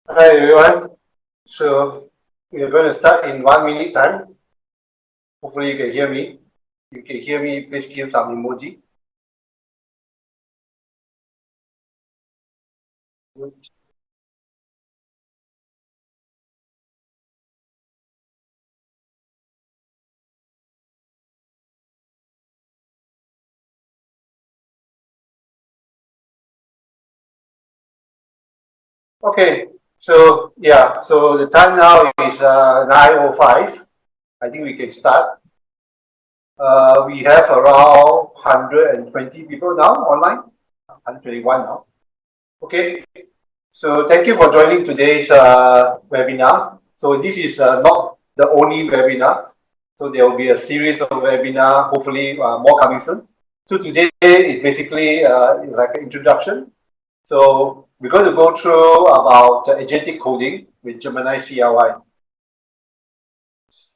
Hi everyone. So we are going to start in 1 minute time. Hopefully you can hear me. If you can hear me, please give some emoji. Okay. So yeah. So the time now is 9:05. I think we can start. We have around 120 people now online. 121 now. Okay. So thank you for joining today's webinar. So this is not the only webinar. So there will be a series of webinar, hopefully more coming soon. So today is basically like an introduction. So we're going to go through about agentic coding with Gemini CLI.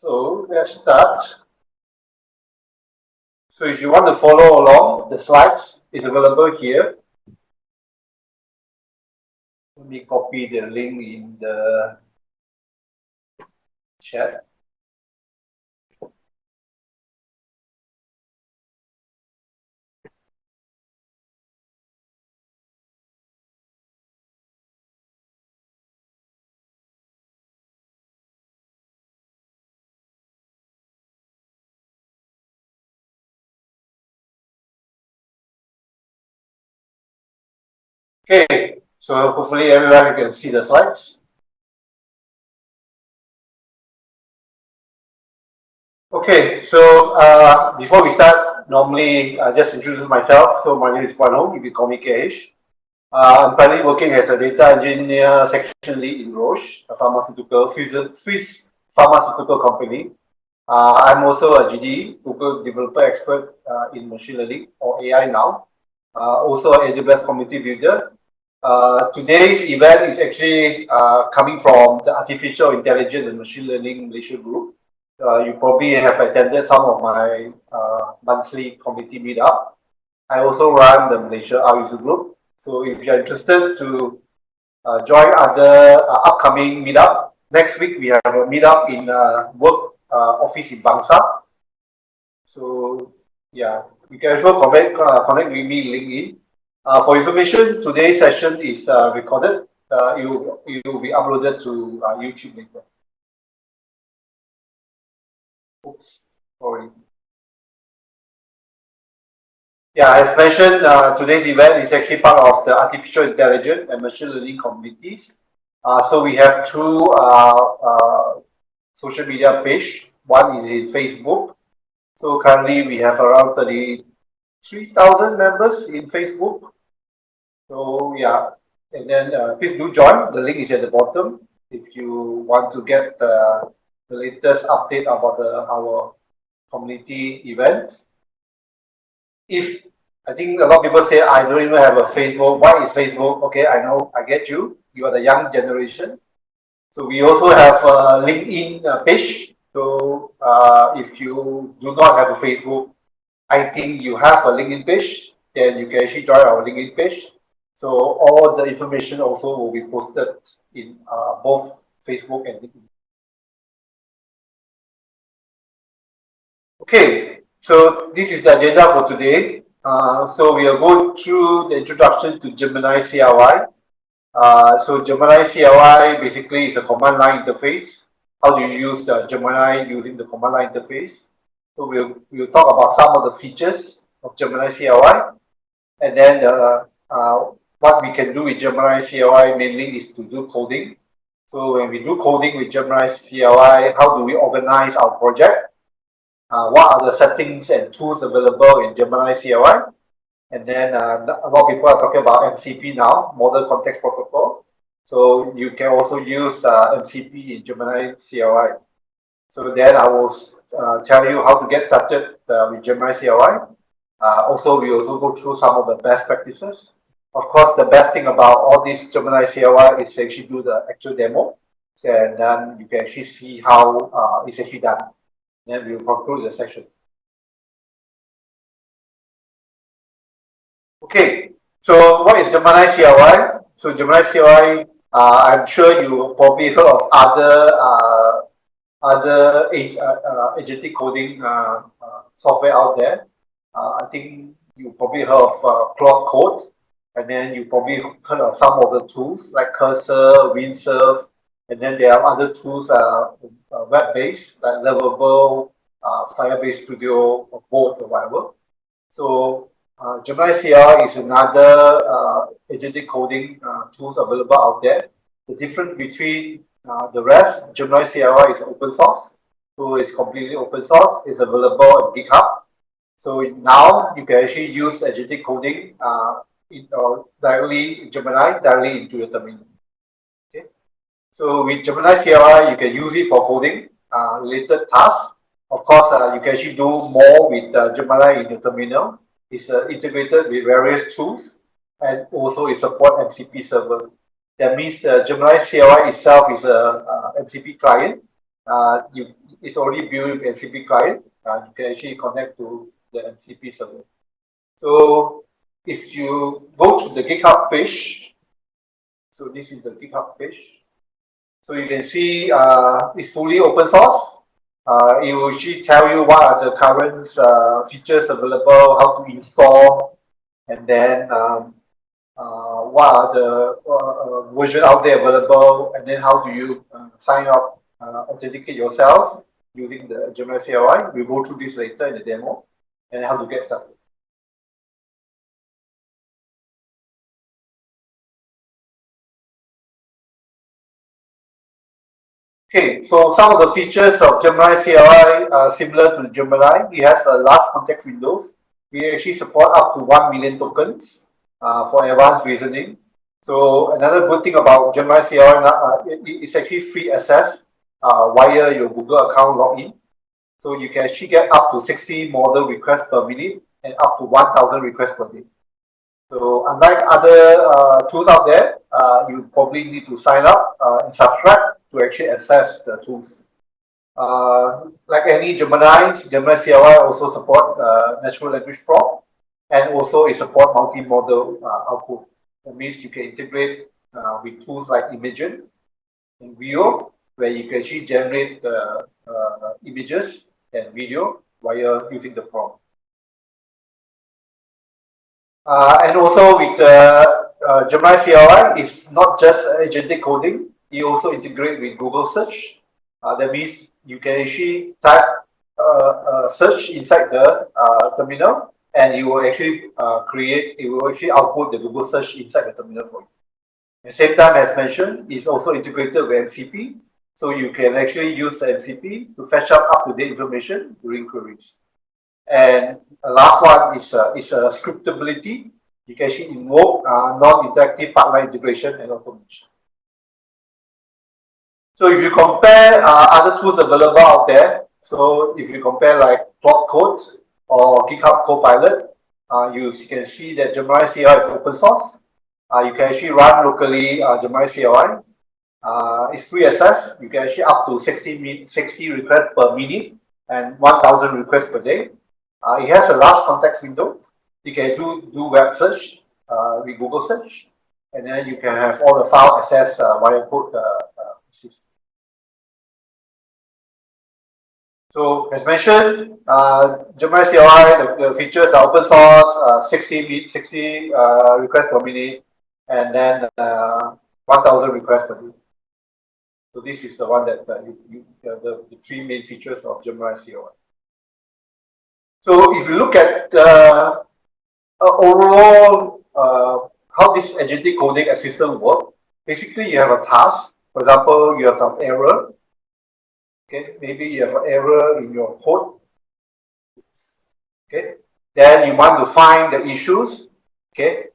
So let's start. So if you want to follow along, the slides is available here. Let me copy the link in the chat. Okay, so hopefully everyone can see the slides. Okay, so before we start, normally I just introduce myself. So my name is Guan Hong, you can call me KH. I'm currently working as a data engineer section lead in Roche, a Swiss pharmaceutical company. I'm also a GD, Google developer expert in machine learning or AI now. Also an AWS community builder. Today's event is actually coming from the Artificial Intelligence and Machine Learning Malaysia group. You probably have attended some of my monthly community meetup. I also run the Malaysia R user group. So if you're interested to join other upcoming meetup, next week we have a meetup in work office in Bangsa. So yeah, you can also connect with me LinkedIn. For information, today's session is recorded. It will be uploaded to YouTube later. Oops, sorry. Yeah, as mentioned, today's event is actually part of the artificial intelligence and machine learning communities. So we have two social media page. One is in Facebook. So currently we have around 33,000 members in Facebook. So yeah, and then please do join. The link is at the bottom if you want to get the latest update about our community events. If I think a lot of people say I don't even have a Facebook. Why is Facebook? Okay, I know, I get you. You are the young generation. So we also have a LinkedIn page. So if you do not have a Facebook, I think you have a LinkedIn page. Then you can actually join our LinkedIn page. So all the information also will be posted in both Facebook and LinkedIn. Okay, so this is the agenda for today. So we are going through the introduction to Gemini CLI. So Gemini CLI basically is a command line interface. How do you use the Gemini using the command line interface? So we'll talk about some of the features of Gemini CLI, and then what we can do with Gemini CLI mainly is to do coding. So when we do coding with Gemini CLI, how do we organize our project? What are the settings and tools available in Gemini CLI? And then a lot of people are talking about MCP now, Model Context Protocol. So you can also use MCP in Gemini CLI. So then I will tell you how to get started with Gemini CLI. Also, we also go through some of the best practices. Of course, the best thing about all these Gemini CLI is to actually do the actual demo. And then you can actually see how it's actually done. Then we'll conclude the session. Okay, so what is Gemini CLI? So Gemini CLI I'm sure you probably heard of other agentic coding software out there. I think you probably heard of Claude Code, and then you probably heard of some of the tools like Cursor, Windsurf, and then there are other tools web-based like Lovable, Firebase Studio, or Bolt, or whatever. So Gemini CLI is another agentic coding tools available out there. The difference between the rest, Gemini CLI is open source, so it's completely open source. It's available on GitHub. So now you can actually use agentic coding directly in Gemini, directly into your terminal. Okay. So with Gemini CLI, you can use it for coding related tasks. Of course, you can actually do more with Gemini in your terminal. It's integrated with various tools, and also it supports MCP server. That means the Gemini CLI itself is a MCP client. It's already built with MCP client. You can actually connect to the MCP server. So if you go to the GitHub page, so this is the GitHub page. So you can see it's fully open source. It will actually tell you what are the current features available, how to install, and then what are the version out there available, and then how do you sign up, authenticate yourself using the Gemini CLI. We'll go through this later in the demo, and how to get started. Okay, so some of the features of Gemini CLI are similar to Gemini. It has a large context windows. We actually support up to 1 million tokens for advanced reasoning. So another good thing about Gemini CLI, it's actually free access via your Google account login. So you can actually get up to 60 model requests per minute and up to 1,000 requests per day. So unlike other tools out there, you probably need to sign up and subscribe to actually access the tools. Like any Gemini CLI also support natural language prompt, and also it support multimodal output. That means you can integrate with tools like Imagen and Veo, where you can actually generate images and video via using the prompt. And also with Gemini CLI, it's not just agentic coding. You also integrate with Google search. That means you can actually type search inside the terminal, and it will actually output the Google search inside the terminal for you. At the same time, as mentioned, it's also integrated with MCP, so you can actually use the MCP to fetch up-to-date information during queries. And the last one is scriptability. You can actually invoke non-interactive pipeline integration and automation. So if you compare other tools available out there, so if you compare like Claude Code or GitHub Copilot, you can see that Gemini CLI is open source. You can actually run locally Gemini CLI. It's free access. You can actually up to 60 requests per minute and 1,000 requests per day. It has a large context window. You can do web search with Google search, and then you can have all the file access via code system. So as mentioned, Gemini CLI, the features are open source, 60 requests per minute, and then 1,000 requests per day. So this is the one that the three main features of Gemini CLI. So if you look at overall how this agentic coding assistant works, basically you have a task. For example, you have some error. Okay, maybe you have an error in your code. Okay, then you want to find the issues. Okay,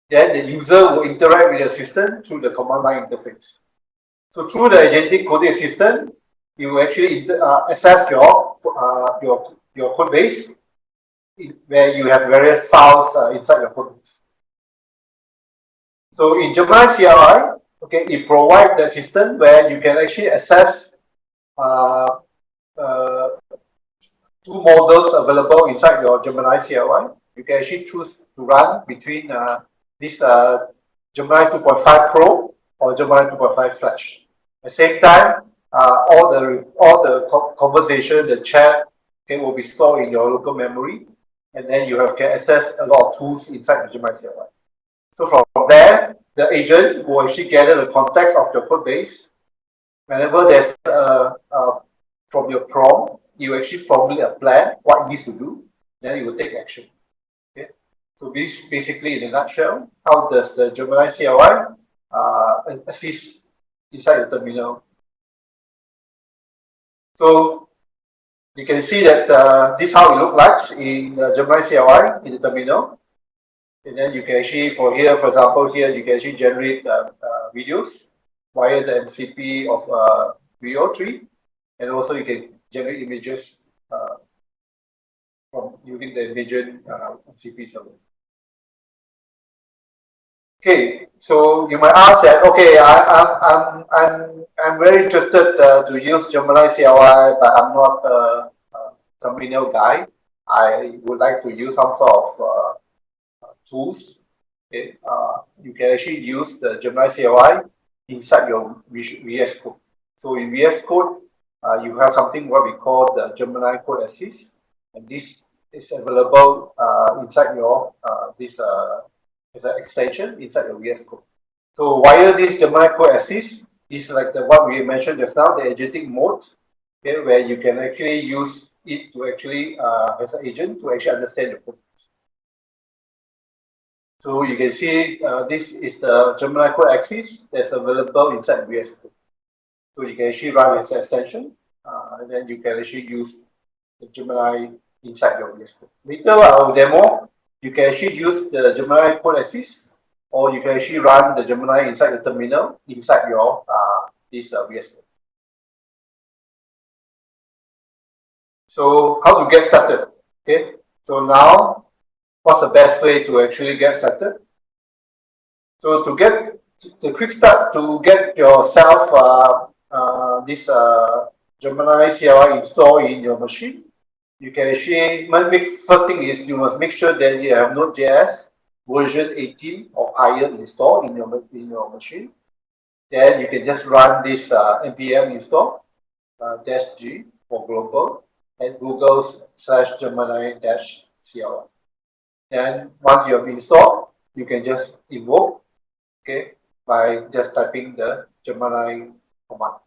then the user will interact with the system through the command line interface. So through the agentic coding assistant, you will actually access your code base, where you have various files inside your code base. So in Gemini CLI, okay, it provides the system where you can actually access two models available inside your Gemini CLI. You can actually choose to run between this Gemini 2.5 Pro or Gemini 2.5 Flash. At the same time, all the conversation, the chat, okay, will be stored in your local memory, and then you can access a lot of tools inside the Gemini CLI. So from there, the agent will actually gather the context of your code base. Whenever there's from your prompt, you actually formulate a plan, what it needs to do, then it will take action. Okay. So this basically, in a nutshell, how does the Gemini CLI assist inside the terminal. So you can see that this is how it looks like in the Gemini CLI in the terminal. And then you can actually, for example, here you can actually generate videos via the MCP of VO3, and also you can generate images from using the Imagen MCP server. Okay, so you might ask that, okay, I'm very interested to use Gemini CLI, but I'm not a terminal guy. I would like to use some sort of tools. Okay, you can actually use the Gemini CLI inside your VS Code. So in VS Code, you have something what we call the Gemini Code Assist, and this is available inside your this as an extension inside your VS Code. So via this Gemini Code Assist is like the what we mentioned just now, the agentic mode, okay, where you can actually use it to actually as an agent to actually understand the code. So you can see this is the Gemini Code Assist that's available inside VS Code. So you can actually run as an extension, and then you can actually use the Gemini inside your VS Code. Later, I'll demo. You can actually use the Gemini Code Assist, or you can actually run the Gemini inside the terminal inside your this VS Code. So how to get started? Okay. So now, what's the best way to actually get started? So to get the quick start to get yourself this Gemini CLI installed in your machine, you can actually first thing is you must make sure that you have Node.js version 18 or higher installed in your machine. Then you can just run this npm install -g for global at google/gemini-cli. And once you have installed, you can just invoke, okay, by just typing the Gemini command.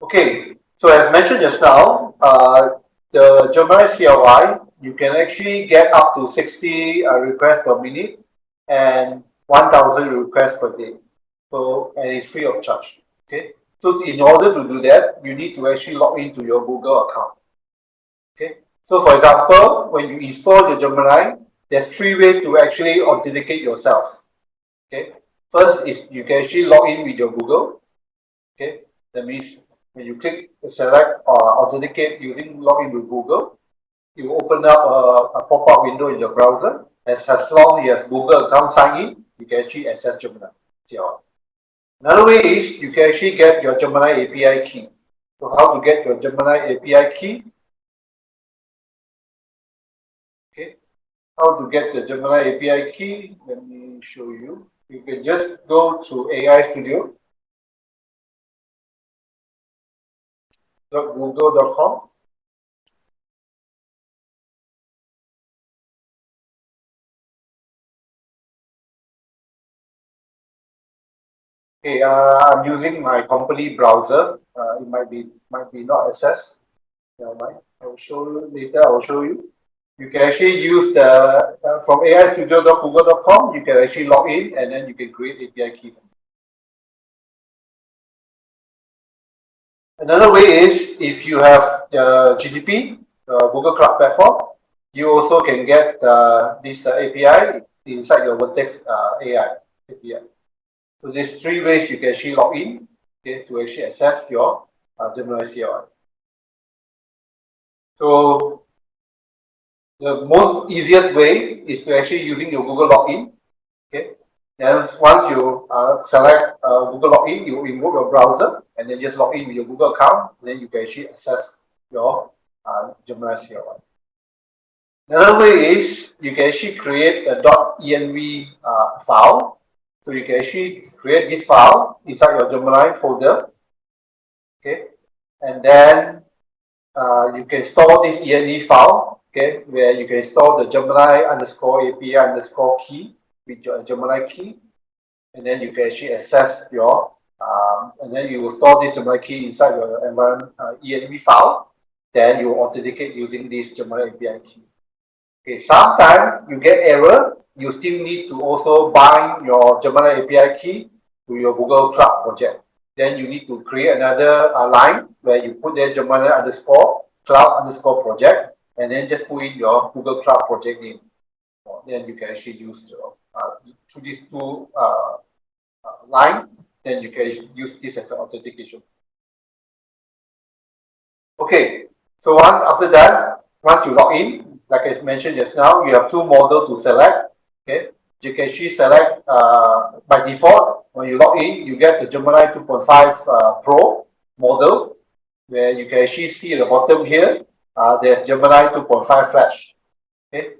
Okay, so as mentioned just now, the Gemini CLI, you can actually get up to 60 requests per minute and 1,000 requests per day. So, and it's free of charge. Okay, so in order to do that, you need to actually log into your Google account. Okay, so for example, when you install the Gemini, there's 3 ways to actually authenticate yourself. Okay, first is you can actually log in with your Google. Okay, that means when you click select or authenticate using login with Google, you open up a pop-up window in your browser. As long as you have Google account sign in, you can actually access Gemini. Another way is you can actually get your Gemini API key. So how to get your Gemini API key? Okay, how to get the Gemini API key? Let me show you. You can just go to AI Studio. .google.com. Okay, I'm using my company browser. It might be not accessed. Never mind. I will show you later. I will show you. You can actually use the from aistudio.google.com. You can actually log in and then you can create API key. Another way is if you have GCP, Google Cloud Platform, you also can get this API inside your Vertex AI API. So there's 3 ways you can actually log in, okay, to actually access your Gemini CLI. So the most easiest way is to actually using your Google login. Okay. Then once you select Google login, you invoke your browser and then just log in with your Google account. Then you can actually access your Gemini CLI. Another way is you can actually create a .env file So you can actually create this file inside your Gemini folder. Okay, and then you can store this ENE file, okay, where you can store the Gemini underscore API underscore key with your Gemini key, and then you can actually access your, and then you will store this Gemini key inside your environment ENE file. Then you will authenticate using this Gemini API key. Okay, sometimes you get error. You still need to also bind your Gemini API key to your Google Cloud project. Then you need to create another line where you put the Gemini underscore cloud underscore project, and then just put in your Google Cloud project name. Then you can actually use your through these two line. Then you can use this as an authentication. Okay, so after that, once you log in, like I mentioned just now, you have two models to select. Okay, you can actually select by default. When you log in, you get the Gemini 2.5 Pro model, where you can actually see at the bottom here, there's Gemini 2.5 Flash. Okay,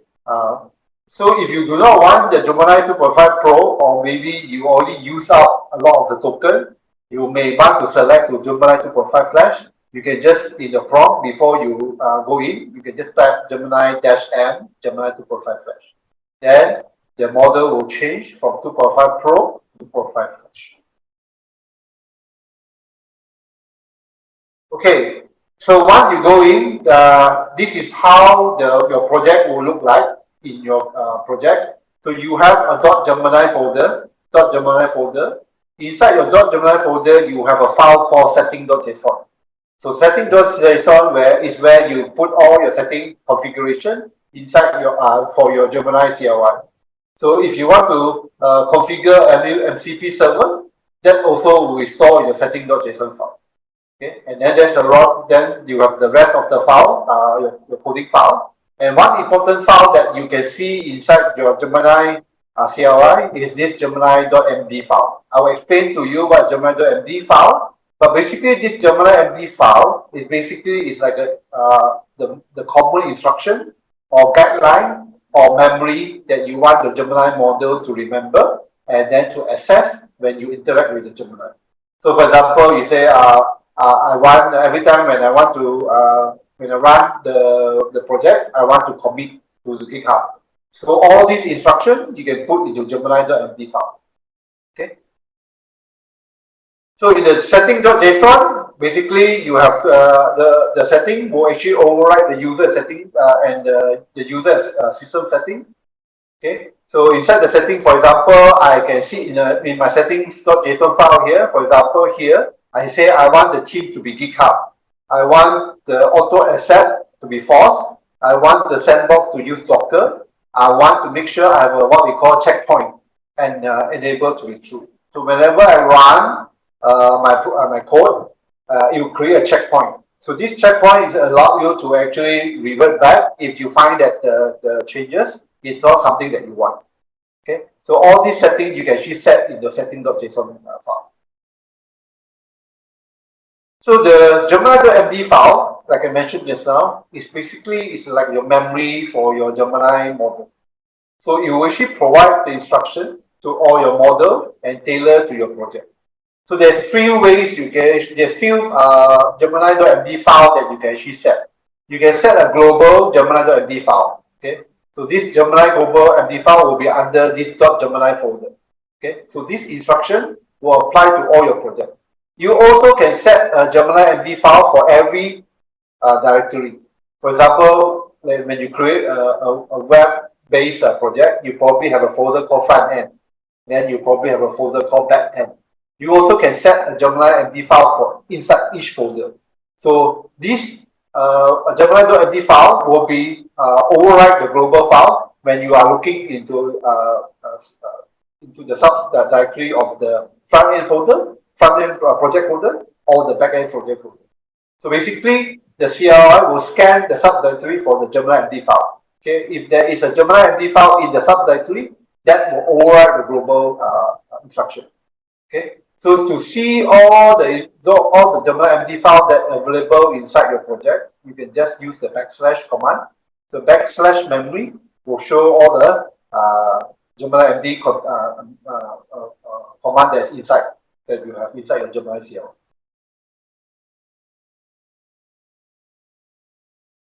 so if you do not want the Gemini 2.5 Pro, or maybe you already use up a lot of the token, you may want to select the Gemini 2.5 Flash. You can just, in the prompt, before you go in, you can just type Gemini-M, Gemini 2.5 Flash. Then the model will change from 2.5 Pro to 2.5 Flash. Okay, so once you go in, this is how your project will look like in your project. So you have a .gemini folder, Inside your .gemini folder, you have a file called setting.json. So settings.json is where you put all your setting configuration inside your for your Gemini CLI. So if you want to configure a new MCP server, that also will store your setting.json file. Okay, and then there's a lot. Then you have the rest of the file, your coding file. And one important file that you can see inside your Gemini CLI is this Gemini.md file. I will explain to you what Gemini.md file. But basically, this Gemini.md file is like the common instruction or guideline or memory that you want the Gemini model to remember and then to access when you interact with the Gemini. So, for example, you say, I want every time when I want to when I run the project, I want to commit to the GitHub. So all these instructions you can put into Gemini.md file. Okay. So in the setting.json, basically you have the setting will actually override the user setting and the user system setting. Okay. So inside the setting, for example, I can see in my settings.json file here, for example, here, I say I want the theme to be GitHub. I want the auto accept to be false. I want the sandbox to use Docker. I want to make sure I have what we call checkpoint and enable to be true. So whenever I run my code, it will create a checkpoint. So this checkpoint allows you to actually revert back if you find that the changes it's not something that you want. Okay, so all these settings you can actually set in the setting.json file. So the Gemini.md file, like I mentioned just now, is basically like your memory for your Gemini model. So it will actually provide the instruction to all your model and tailor to your project. So there's few ways there's few Gemini.md file that you can actually set. You can set a global Gemini.md file. Okay, so this Gemini global MD file will be under this .gemini folder. Okay, so this instruction will apply to all your projects. You also can set a Gemini MD file for every directory. For example, like when you create a web-based project, you probably have a folder called front end. Then you probably have a folder called back end. You also can set a Gemini MD file for inside each folder. So this Gemini.md file will be override the global file when you are looking into the subdirectory of the front end folder, project folder, or the back end project folder. So basically, the CLI will scan the subdirectory for the Gemini.md file. Okay, if there is a Gemini.md file in the subdirectory, that will override the global instruction. Okay, so to see all the Gemini.md file that are available inside your project, you can just use the / command. The / memory will show all the Gemini.md command that's inside, that you have inside your Gemini CLI.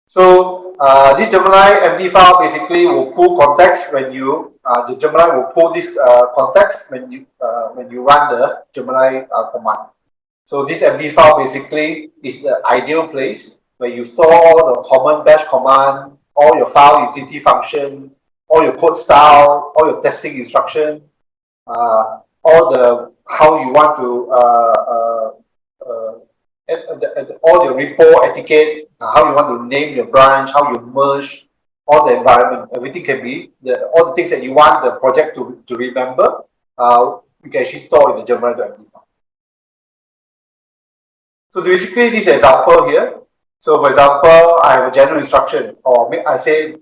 So this Gemini.md file basically will pull context when you the Gemini will pull this context when you run the Gemini command. So this MD file basically is the ideal place where you store all the common bash command, all your file utility function, all your code style, all your testing instruction, all the how you want to all your repo etiquette, how you want to name your branch, how you merge, all the environment, everything can be all the things that you want the project to remember. You can actually store in the Gemini.md file. So basically, this example here. So for example, I have a general instruction, or I say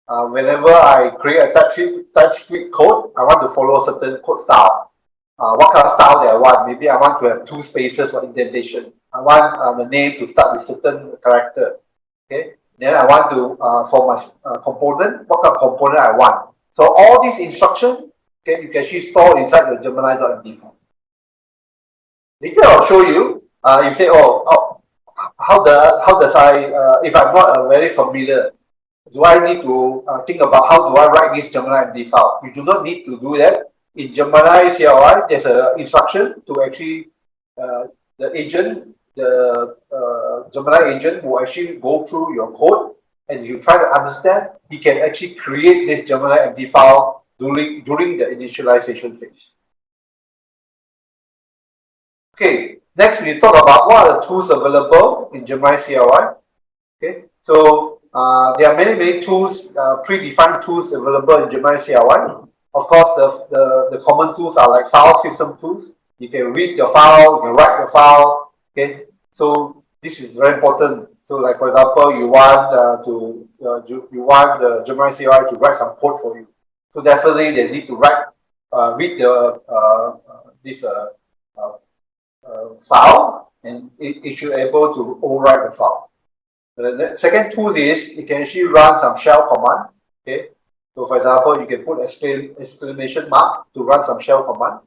whenever I create a TypeScript code, I want to follow certain code style. What kind of style that I want? Maybe I want to have 2 spaces for indentation. I want the name to start with certain character. Okay. Then I want to for my component, what kind of component I want. So all these instructions, okay, you can actually store inside the Gemini.md file. Later I'll show you. You say, how does I if I'm not very familiar, do I need to think about how do I write this Gemini.md file? You do not need to do that. In Gemini CLI, there's an instruction to actually the agent, the Gemini agent will actually go through your code, and you try to understand. He can actually create this Gemini.md file during the initialization phase. Okay, next we talk about what are the tools available in Gemini CLI. Okay, so there are many tools, predefined tools available in Gemini CLI. Of course, the common tools are like file system tools. You can read your file, you can write your file. Okay, so this is very important. So, like for example, you want you want the Gemini CLI to write some code for you. So definitely they need to read the this file, and it should be able to override the file. The second tool is it can actually run some shell command. Okay, so for example, you can put exclamation mark to run some shell command.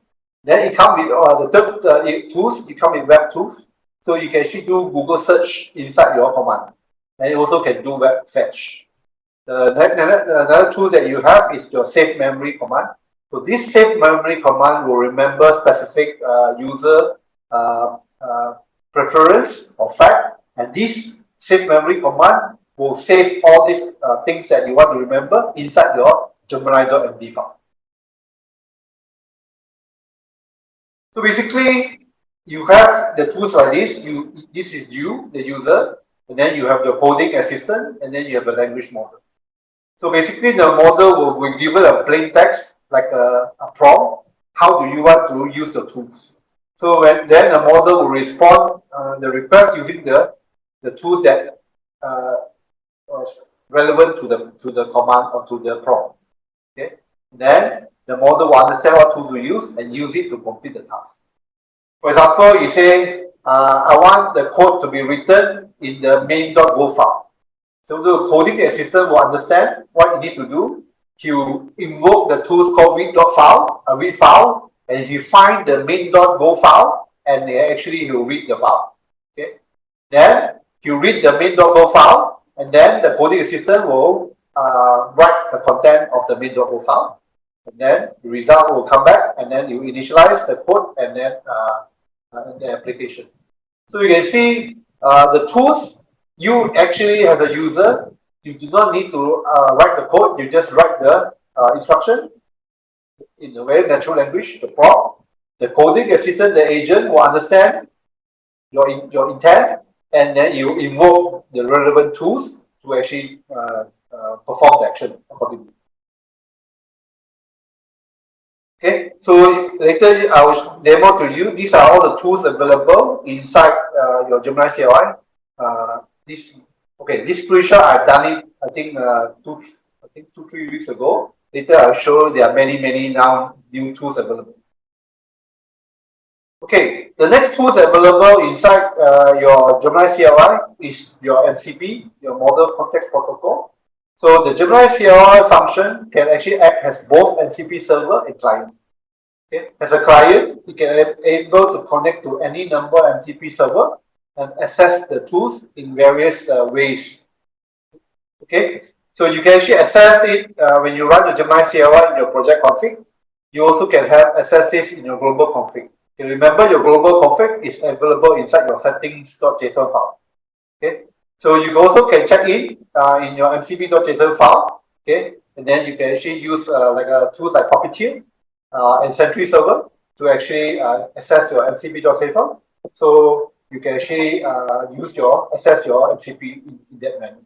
Then it comes with the third tools. It comes with web tools, so you can actually do Google search inside your command, and it also can do web fetch. Another tool that you have is your save memory command. So this save memory command will remember specific user preference or fact, and this save memory command will save all these things that you want to remember inside your Gemini.md file. So basically, you have the tools like this. This is you, the user, and then you have the coding assistant, and then you have a language model. So basically, the model will be given a plain text like a prompt. How do you want to use the tools? So then the model will respond the request using the tools that was relevant to the command or to the prompt. Okay. Then the model will understand what tool to use and use it to complete the task. For example, you say I want the code to be written in the main.go file. So the coding assistant will understand what you need to do. He will invoke the tools called read file, and he find the main.go file, and actually he will read the file. Okay. Then he will read the main.go file, and then the coding assistant will write the content of the main.go file, and then the result will come back, and then you initialize the code, and then the application. So you can see the tools. You actually, as a user, you do not need to write the code. You just write the instruction in a very natural language, the prompt. The coding assistant, the agent, will understand your intent, and then you invoke the relevant tools to actually perform the action accordingly. Okay, so later I will demo to you. These are all the tools available inside your Gemini CLI. This screenshot I've done it. I think 2-3 weeks ago. Later I'll show there are many now new tools available. Okay, the next tools available inside your Gemini CLI is your MCP, your Model Context Protocol. So the Gemini CLI function can actually act as both MCP server and client. Okay, as a client, you can be able to connect to any number MCP server and access the tools in various ways. Okay, so you can actually access it when you run the Gemini CLI in your project config. You also can have access it in your global config. Okay, remember your global config is available inside your settings.json file. Okay, so you also can check in your mcp.json file. Okay, and then you can actually use like tools like Puppeteer and Sentry server to actually access your mcp.json file. So you can actually access your MCP in that manner.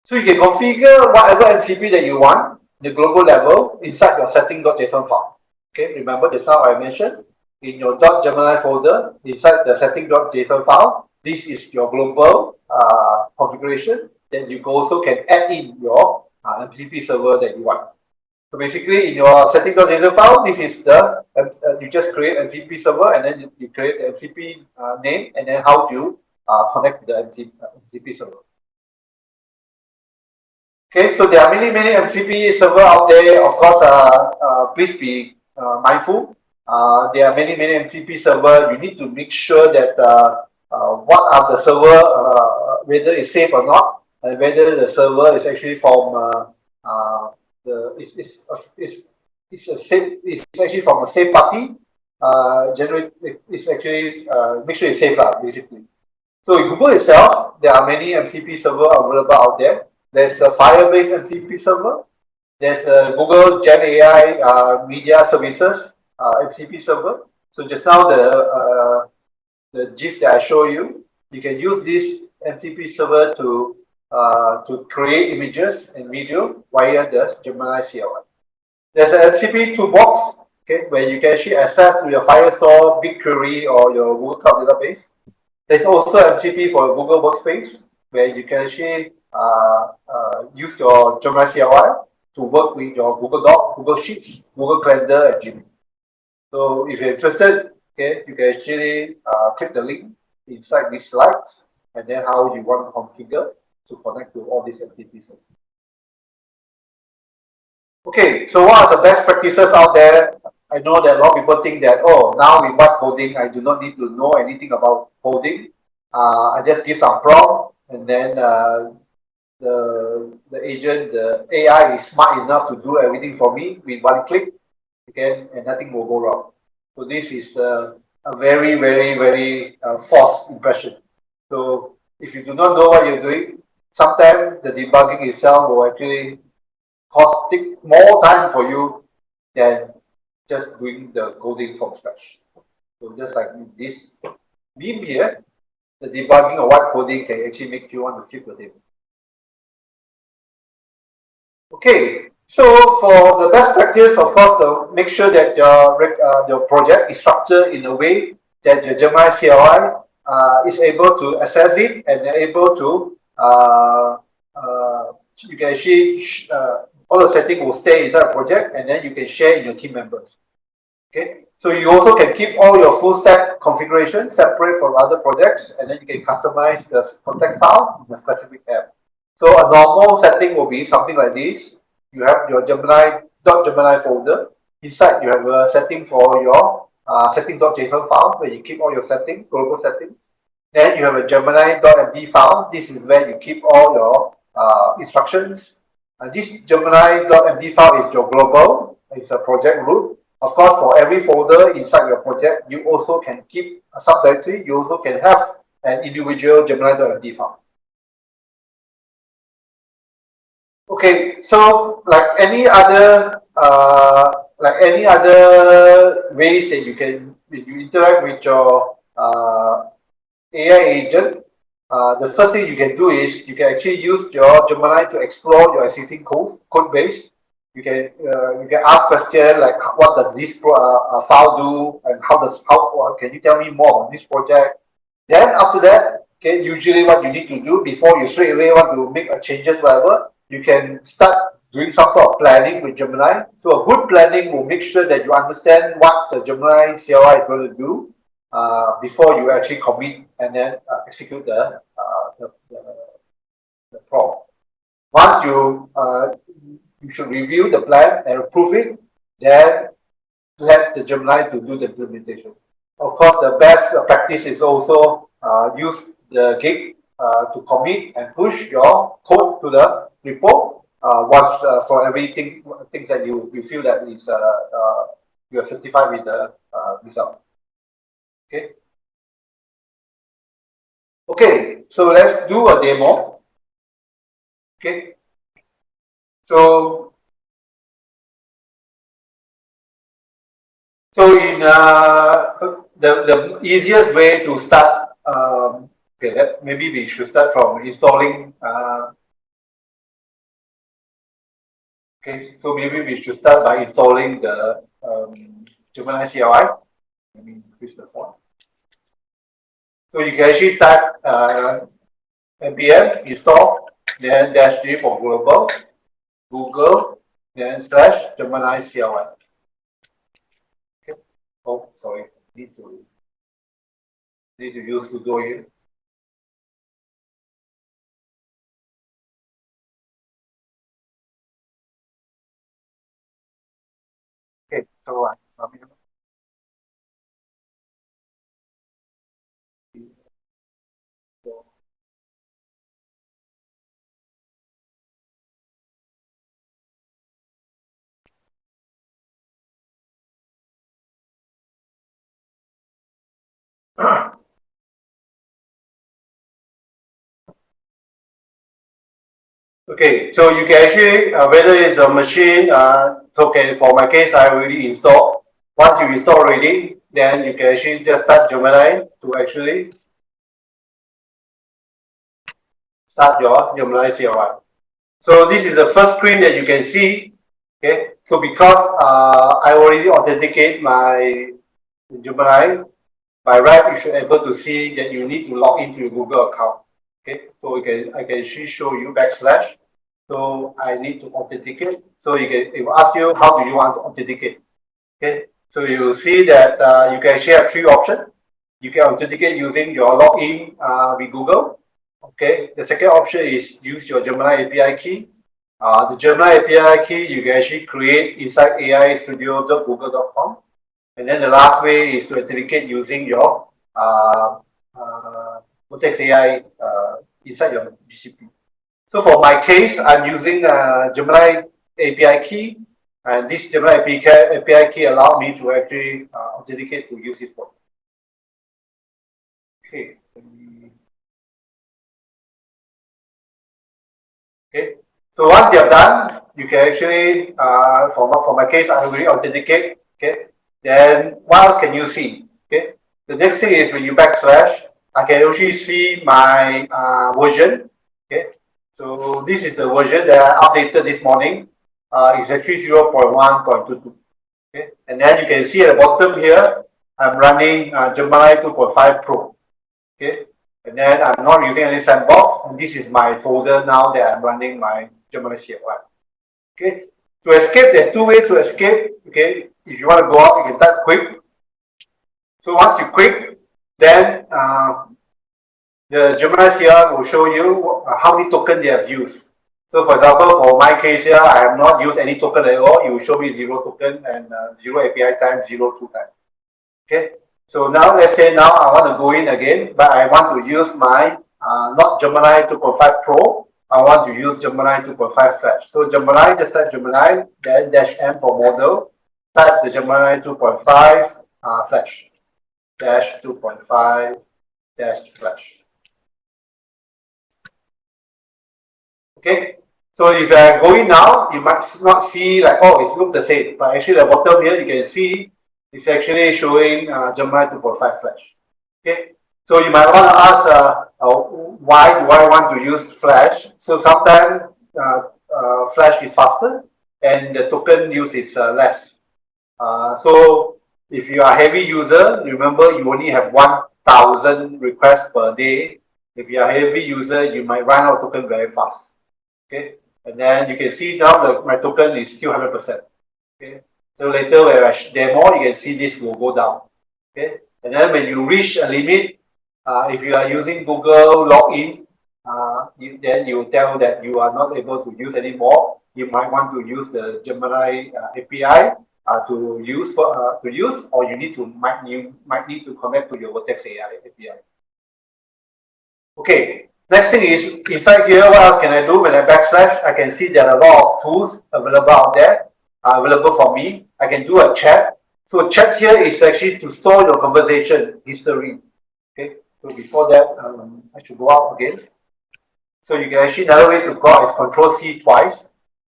So you can configure whatever MCP that you want, the global level, inside your setting.json file. Okay, remember just now I mentioned in your .gemini folder, inside the setting.json file, this is your global configuration. Then you also can add in your MCP server that you want. So basically, in your setting.json file, this is the you just create MCP server, and then you create the MCP name, and then how to connect the MCP server. Okay, so there are many MCP server out there. Of course, please be mindful. There are many MCP server. You need to make sure that what are the server, whether it's safe or not, and whether the server is actually from it's actually from a safe party. Generate it's actually make sure it's safe basically. So in Google itself, there are many MCP server available out there. There's a Firebase MCP server. There's a Google GenAI Media Services MCP server. So just now the GIF that I show you, you can use this MCP server to create images and video via the Gemini CLI. There's an MCP toolbox, okay, where you can actually access your Firestore, BigQuery, or your Google Cloud database. There's also MCP for Google Workspace, where you can actually use your Gemini CLI to work with your Google Doc, Google Sheets, Google Calendar, and GEMINI. So if you're interested, okay, you can actually click the link inside this slide, and then how you want to configure to connect to all these MCPs. Okay, so what are the best practices out there? I know that a lot of people think that, oh, now with white coding, I do not need to know anything about coding. I just give some prompt, and then the agent, the AI is smart enough to do everything for me with one click, okay, and nothing will go wrong. So this is a very false impression. So if you do not know what you're doing, sometimes the debugging itself will actually take more time for you than just doing the coding from scratch. So just like this meme here, the debugging of white coding can actually make you want to flip the table. Okay, so for the best practice, of course, to make sure that your project is structured in a way that your Gemini CLI is able to access it and able to you can actually all the settings will stay inside the project, and then you can share in your team members. Okay, so you also can keep all your full stack configuration separate from other projects, and then you can customize the context file in a specific app. So a normal setting will be something like this. You have your Gemini folder. Inside, you have a setting for your settings.json file where you keep all your settings, global settings. Then you have a Gemini.md file. This is where you keep all your instructions. This Gemini.md file is your global. It's a project root. Of course, for every folder inside your project, you also can keep a subdirectory. You also can have an individual Gemini.md file. Okay, so like any other ways that you interact with your AI agent, the first thing you can do is you can actually use your Gemini to explore your existing code base. You can ask questions like, what does this file do, and how can you tell me more on this project? Then after that, okay, usually what you need to do before you straight away want to make changes, whatever, you can start doing some sort of planning with Gemini. So a good planning will make sure that you understand what the Gemini CLI is going to do before you actually commit and then execute the prompt. Once you should review the plan and approve it, then let the Gemini to do the implementation. Of course, the best practice is also use the gig to commit and push your code to the repo once for everything things that you feel that is you are certified with the result. Okay. Okay, so let's do a demo. Okay. So in the easiest way to start, okay, maybe we should start from installing. Okay, so maybe we should start by installing the Gemini CLI. Let me increase the font. So you can actually type npm install, then -g for global, Google, then / Gemini CLI. Okay. Oh, sorry, need to use sudo here. Okay, so okay, so you can actually, whether it's a machine, okay, for my case, I already installed. Once you install already, then you can actually just start Gemini to actually start your Gemini CLI. So this is the first screen that you can see. Okay, so because I already authenticate my Gemini, by right, you should be able to see that you need to log into your Google account. Okay, so I can actually show you /. So I need to authenticate. So it will ask you how do you want to authenticate. Okay, so you will see that you can actually have 3 options. You can authenticate using your login with Google. Okay, the second option is use your Gemini API key. The Gemini API key you can actually create inside aistudio.google.com. And then the last way is to authenticate using your Vertex AI inside your GCP. So for my case, I'm using Gemini API key, and this Gemini API key allow me to actually authenticate to use this one. Okay. Okay. So once you're done, you can actually, for my case, I already authenticate. Okay. Then what else can you see? Okay. The next thing is when you /, I can actually see my version. Okay. So this is the version that I updated this morning. It's actually 0.1.22. Okay. And then you can see at the bottom here, I'm running Gemini 2.5 Pro. Okay. And then I'm not using any sandbox, and this is my folder now that I'm running my Gemini CLI. Okay. To escape, there's 2 ways to escape. Okay. If you want to go out, you can type quick. So once you quick, then the Gemini CLI will show you how many tokens they have used. So for example, for my case here, I have not used any token at all. It will show me 0 token and 0 API time, 0 true time. Okay. So now let's say now I want to go in again, but I want to use my not Gemini 2.5 Pro. I want to use Gemini 2.5 Flash. So Gemini, just type Gemini, then -m for model. Type the Gemini 2.5 Flash. -2.5 Flash. Okay. So if you are going now, you might not see like, oh, it looks the same. But actually, at the bottom here, you can see it's actually showing Gemini 2.5 Flash. Okay. So you might want to ask, why do I want to use Flash? So sometimes Flash is faster and the token use is less. So if you are a heavy user, remember you only have 1,000 requests per day. If you are a heavy user, you might run out of token very fast. Okay, and then you can see now that my token is still 100%. Okay, so later when I demo, you can see this will go down. Okay, and then when you reach a limit, if you are using Google login, then you tell that you are not able to use anymore. You might want to use the Gemini API. to use, or you might need to connect to your Vertex AI API. Okay, next thing is inside here, what else can I do? When I backslash, I can see there are a lot of tools available out there, available for me. I can do a chat. So chat here is actually to store your conversation history. Okay, so before that, I should go out again. So you can actually, another way to go out is Control-C twice.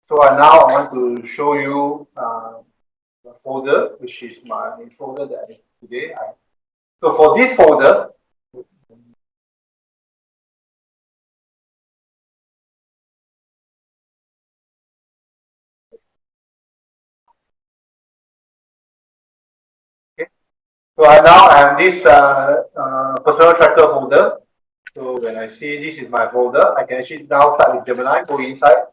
So now I want to show you the folder, which is my folder that I today. So for this folder, okay. So now I have this personal tracker folder. So when I see this is my folder, I can actually now start with Gemini, go inside.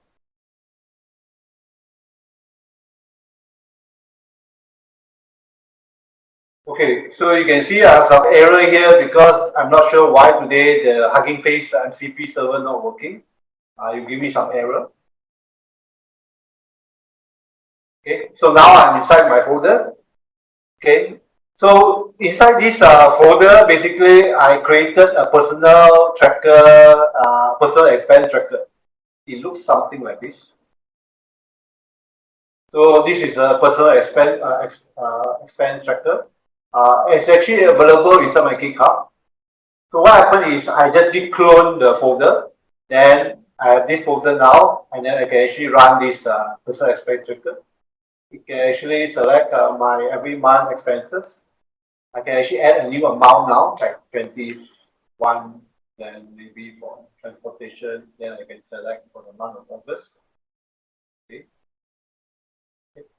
Okay, so you can see some error here because I'm not sure why today the Hugging Face MCP server not working. You give me some error. Okay, so now I'm inside my folder. Okay, so inside this folder, basically I created a personal tracker, personal expense tracker. It looks something like this. So this is a personal expense tracker. It's actually available inside my GitHub. So what happened is I just git clone the folder, then I have this folder now, and then I can actually run this personal expense tracker. You can actually select my every month expenses. I can actually add a new amount now, like 21, then maybe for transportation, then I can select for the month of August. Okay.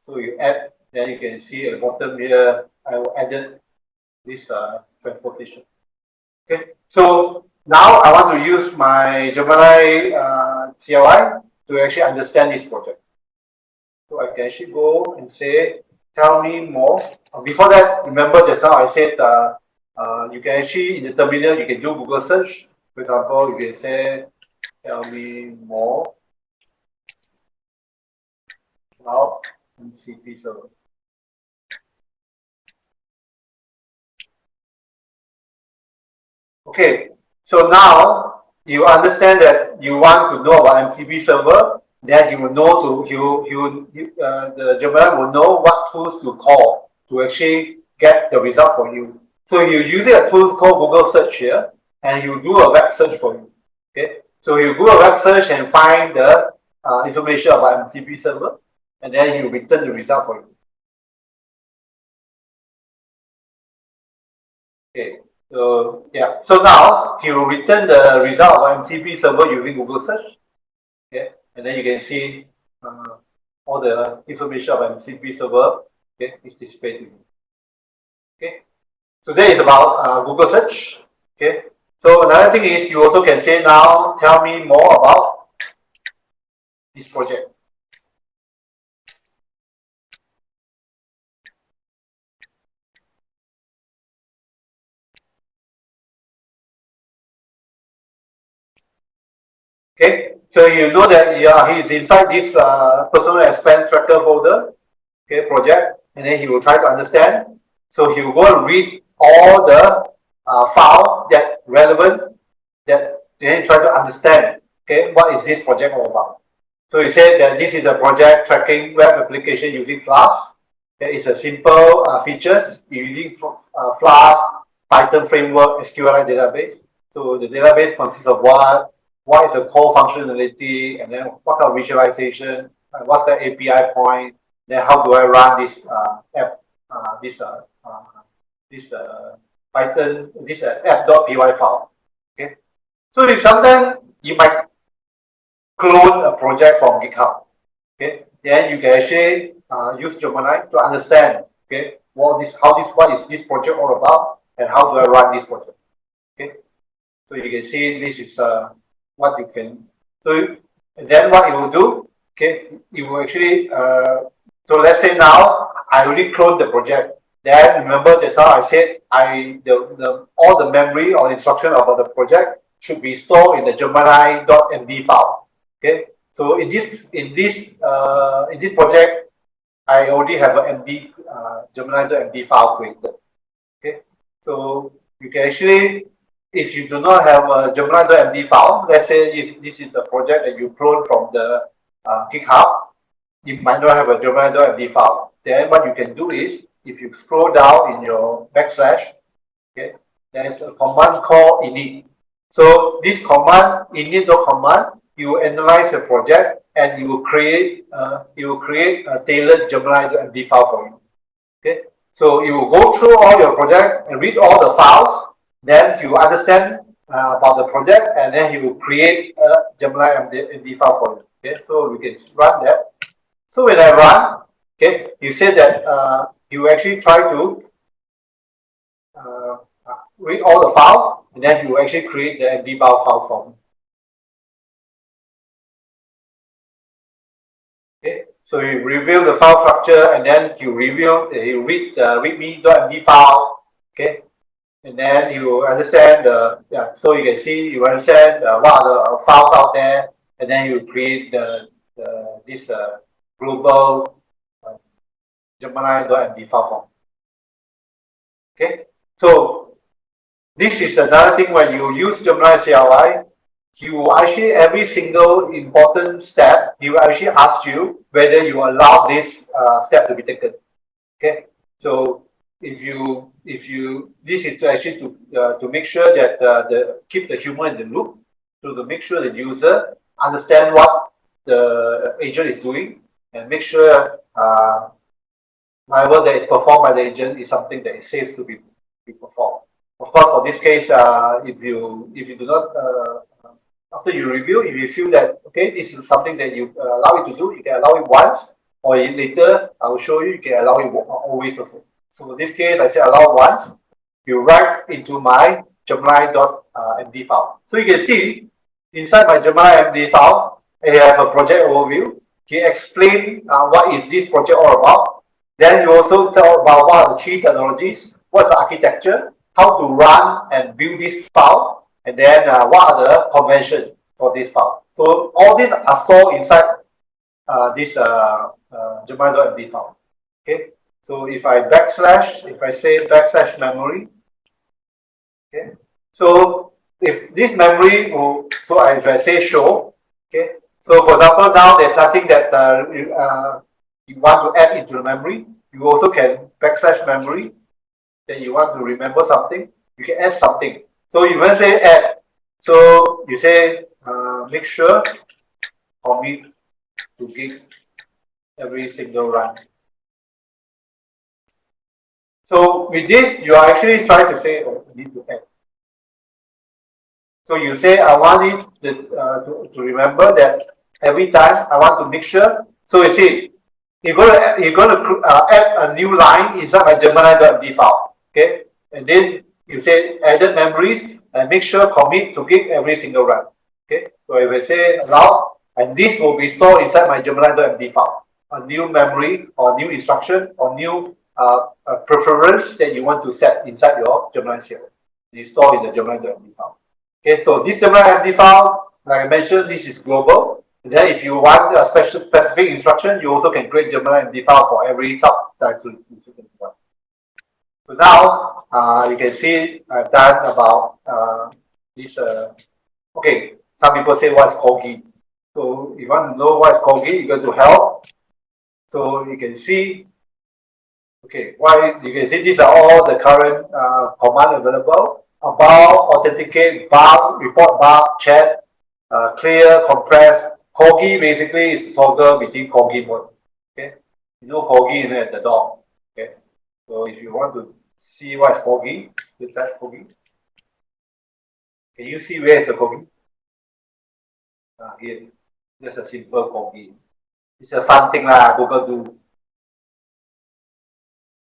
So you add, then you can see at the bottom here, I will add this transportation. Okay, so now I want to use my Gemini CLI to actually understand this project. So I can actually go and say, tell me more. Before that, remember just now I said you can actually, in the terminal, you can do Google search. For example, you can say, tell me more about MCP server. Okay, so now you understand that you want to know about MCP server, then he will know the Gemini will know what tools to call to actually get the result for you. So you're using a tool called Google Search here, and you do a web search for you. Okay, so you do a web search and find the information about MCP server, and then he will return the result for you. Okay. So yeah, so now he will return the result of MCP server using Google Search. Okay, and then you can see all the information of MCP server. Okay, is displayed to you. Okay, so that is about Google Search. Okay, so another thing is you also can say now, tell me more about this project. Okay, so you know that he's inside this personal expense tracker folder, okay, project, and then he will try to understand. So he will go and read all the file that relevant, that then try to understand, okay, what is this project all about. So he said that this is a project tracking web application using Flask. Okay, it's a simple features using Flask, Python framework, SQLite database. So the database consists of what is the core functionality, and then what kind of visualization, what's the API point, then how do I run this app, Python, this app.py file. Okay, so if sometimes you might clone a project from GitHub, okay, then you can actually use Gemini to understand, okay, what is this project all about, and how do I run this project. Okay, so you can see this is what you can do. And then what it will do, okay, it will actually so let's say now I already cloned the project. Then remember just how I said all the memory or instruction about the project should be stored in the Gemini.md file. Okay, so in this project, I already have an MD Gemini.md file created. Okay, so you can actually, if you do not have a Gemini.md file, let's say if this is a project that you clone from the GitHub, you might not have a Gemini.md file. Then what you can do is, if you scroll down in your backslash, okay, there's a command called init. So this command, init.command, you analyze the project and you will create a tailored Gemini.md file for you. Okay, so you will go through all your project and read all the files. Then you understand about the project, and then he will create a Gemini.md file for you. Okay, so we can run that. So when I run, okay, you say that you actually try to read all the file, and then you actually create the MD file for me. Okay, so you review the file structure, and then you read the readme.md file. Okay, and then you understand so you can see, you understand what are the files out there, and then you create this global Gemini.md file form. Okay, so this is another thing. When you use Gemini CLI, he will actually, every single important step, he will actually ask you whether you allow this step to be taken. Okay, so if you this is to actually to make sure that keep the human in the loop, so to make sure the user understand what the agent is doing, and make sure whatever that is performed by the agent is something that is safe to be performed. Of course, for this case, if you do not after you review, if you feel that okay, this is something that you allow it to do, you can allow it once, or later I will show you can allow it always also. So for this case, I say allow once. You write into my Gemini.md file. So you can see inside my Gemini.md file, I have a project overview. He explain what is this project all about. Then you also tell about what are the key technologies, what's the architecture, how to run and build this file, and then what are the conventions for this file. So all these are stored inside this Gemini.md file. Okay, so if I say backslash memory, okay, so if this memory if I say show, okay, so for example now there's nothing that you want to add into the memory, you also can backslash memory. Then you want to remember something, you can add something. So you want to say add. So you say make sure commit to gig every single run. So with this, you are actually trying to say, oh, I need to add. So you say I want it to remember that every time I want to make sure. So you see, you're going to add a new line inside my Gemini.md file. Okay, and then you say added memories and make sure commit to gig every single run. Okay, so if I say allow, and this will be stored inside my Gemini.md file, a new memory or new instruction or new preference that you want to set inside your Gemini CLI. It's stored in the Gemini.md file. Okay, so this Gemini.md file, like I mentioned, this is global. And then if you want a specific instruction, you also can create Gemini.md file for every subtitle. So now you can see I've done about this. Okay, some people say what's Corgi. So if you want to know what's Corgi, you go to help. So you can see. Okay, you can see these are all the current command available: about, authenticate, bug, report bug, chat, clear, compress. Corgi basically is toggle between Corgi mode. Okay, you know Corgi is at the door. Okay, so if you want to see what is Corgi, you type Corgi. Can you see where is the Corgi? Here, just a simple Corgi. It's a fun thing lah, Google do.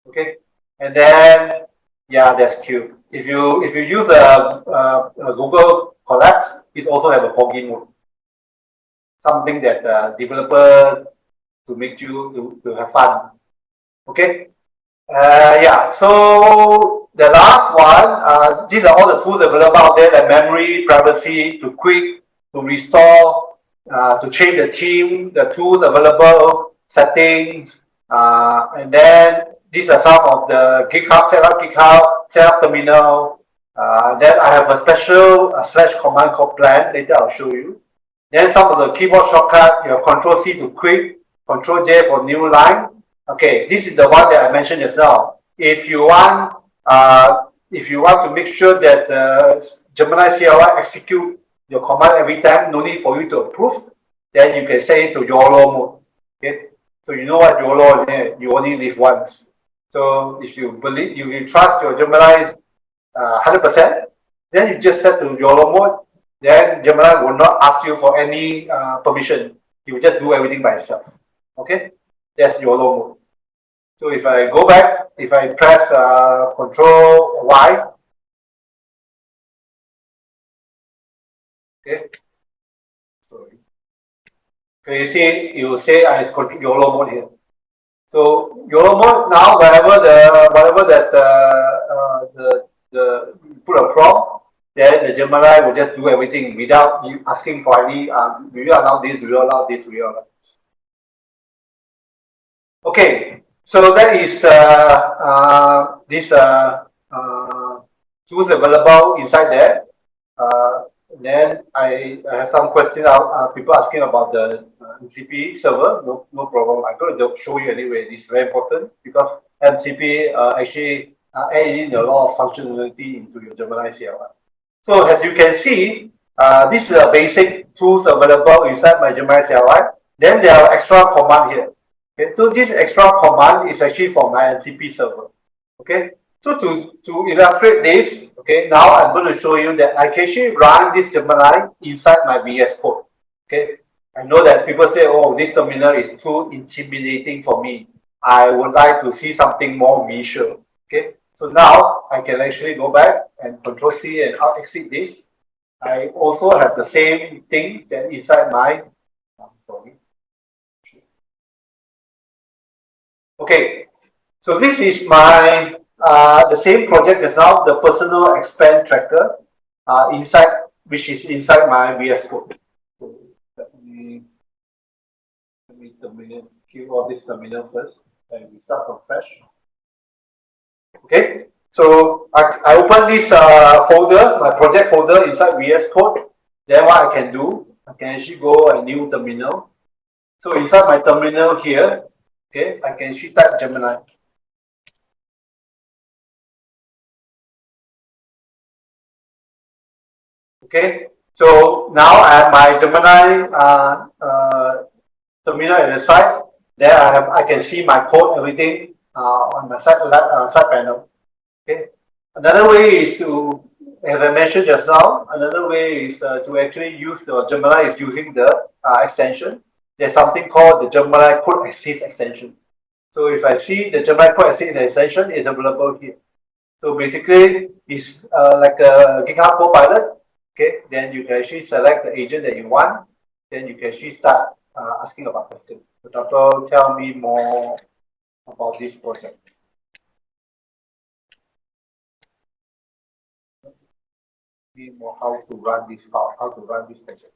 Okay, and then that's cute. If you use a Google Collapse, it also have a Corgi mode. Something that developer to make you to have fun. Okay. So the last one, these are all the tools available out there: the memory, privacy, to quick, to restore, to change the theme, the tools available, settings, And then these are some of the GitHub, setup terminal. Then I have a special / command called plan. Later I'll show you. Then some of the keyboard shortcut, your Control C to quit, Control J for new line. Okay, this is the one that I mentioned just now. If you want to make sure that Gemini CLI execute your command every time, no need for you to approve, then you can set it to YOLO mode. Okay, so you know what YOLO is, you only live once. So if you trust your Gemini 100%, then you just set to YOLO mode. Then Gemini will not ask you for any permission. He will just do everything by itself. Okay, that's YOLO mode. So if I go back, if I press Control Y, okay. Sorry. Okay, you will say I have YOLO mode here. So YOLO mode now, whatever that you put a prompt, then the Gemini will just do everything without you asking for any. Do you allow this? Do you allow this? Do you allow this? Okay, so that is this tools available inside there. Then I have some questions. People asking about the MCP server. No problem. I'm going to show you anyway. It's very important because MCP actually add in a lot of functionality into your Gemini CLI. So as you can see, this is a basic tools available inside my Gemini CLI. Then there are extra command here. Okay, so this extra command is actually for my MCP server. Okay, so to illustrate this, okay, now I'm going to show you that I can actually run this Gemini inside my VS Code. Okay, I know that people say, oh, this terminal is too intimidating for me. I would like to see something more visual. Okay, so now I can actually go back and Control C and exit this. I also have the same thing that inside my. Sorry. Okay, so this is my the same project as now, the personal expense tracker which is inside my VS Code. So let me kill all this terminal first, and we start from fresh. Okay, so I open this folder, my project folder inside VS Code. Then what I can do, I can actually go a new terminal. So inside my terminal here, okay, I can actually type Gemini. Okay, so now I have my Gemini terminal at the side. There I can see my code, everything on my side panel. Okay, another way is to, as I mentioned just now, another way is to actually use the Gemini is using the extension. There's something called the Gemini Code Assist extension. So if I see the Gemini Code Assist extension is available here. So basically, it's like a GitHub Copilot. Okay, then you can actually select the agent that you want. Then you can actually start asking about questions. For example, tell me more about this project. Tell me more how to run this file, how to run this project.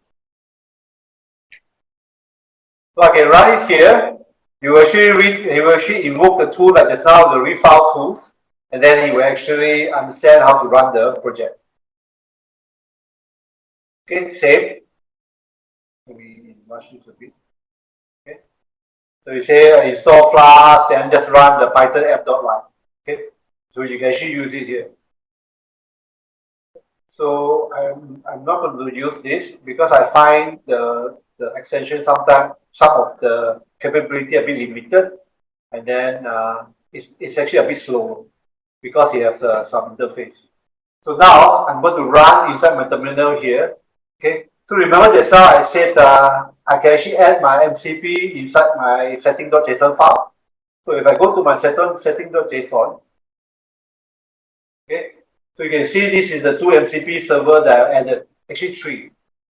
So I can run it here. You will actually invoke the tool like just now, the refile tools, and then you will actually understand how to run the project. Okay, save. Maybe rush it a bit. Okay. So you say install Flask, then just run the Python app.y. Okay. So you can actually use it here. So I'm not going to use this because I find the extension sometimes some of the capability a bit limited, and then it's actually a bit slow because it has some interface. So now I'm going to run inside my terminal here. Okay. So remember just now I said I can actually add my MCP inside my setting.json file. So if I go to my setting.json, okay, so you can see this is the two MCP server that I've added, actually three.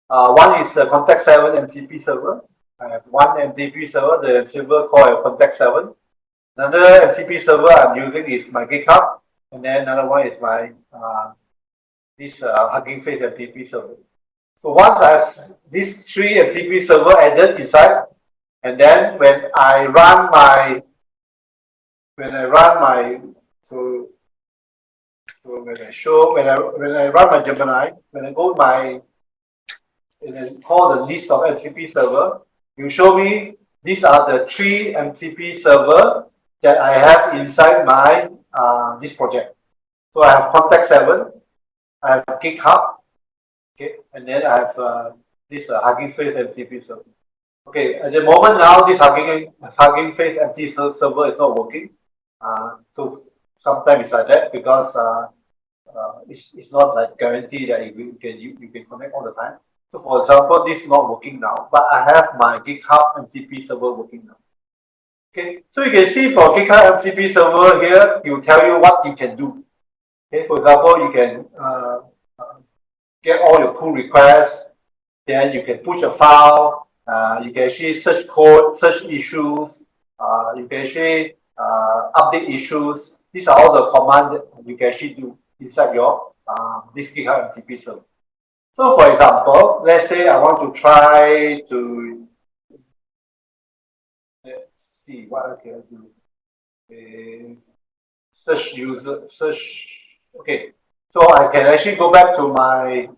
One is the contact 7 MCP server. I have one MCP server, the server called contact 7. Another MCP server I'm using is my GitHub, and then another one is my this Hugging Face MCP server. So once I have these three MCP server added inside, and then when I run my when I run my when I run my Gemini, when I go my and then call the list of MCP server, you show me these are the 3 MCP server that I have inside my this project. So I have contact 7, I have GitHub, okay, and then I have this Hugging Face MCP server. Okay, at the moment now, this Hugging Face MCP server is not working. So sometimes it's like that because it's not like guaranteed that you can connect all the time. So for example, this is not working now, but I have my GitHub MCP server working now. Okay, so you can see for GitHub MCP server here, it will tell you what you can do. Okay, for example, you can get all your pull requests, then you can push a file, you can actually search code, search issues, you can actually update issues. These are all the commands that you can actually do inside your this GitHub MCP server. So for example, let's say I want to try to, let's see what I can do. Search user, okay. So I can actually go back to my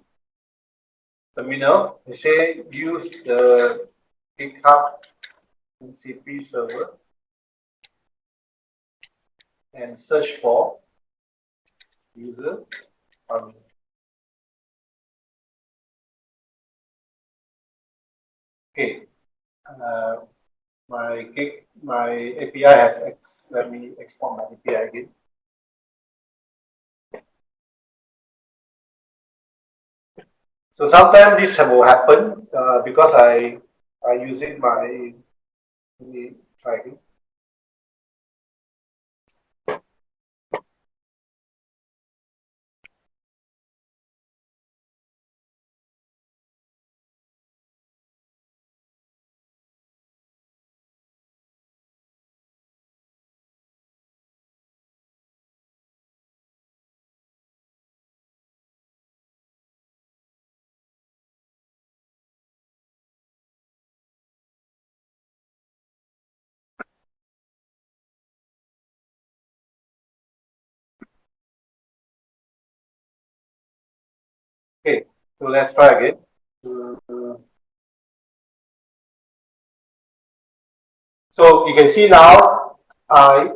terminal and say use the GitHub MCP server and search for user. Okay, my API has let me export my API again. So sometimes this will happen because I using my, let me try again. Okay, so let's try again. So you can see now,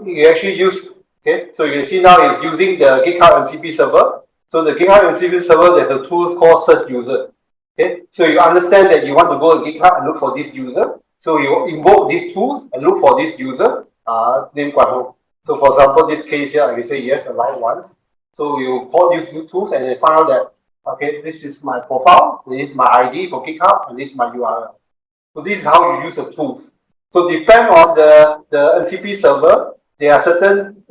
you actually use, okay, so you can see now it's using the GitHub MCP server. So the GitHub MCP server, there's a tool called search user. Okay, so you understand that you want to go to GitHub and look for this user. So you invoke these tools and look for this user, name Guan Hong. So for example, this case here, I can say yes, allow once. So you call these new tools and then find out that, okay, this is my profile, this is my ID for GitHub, and this is my URL. So this is how you use the tools. So depend on the MCP server, there are certain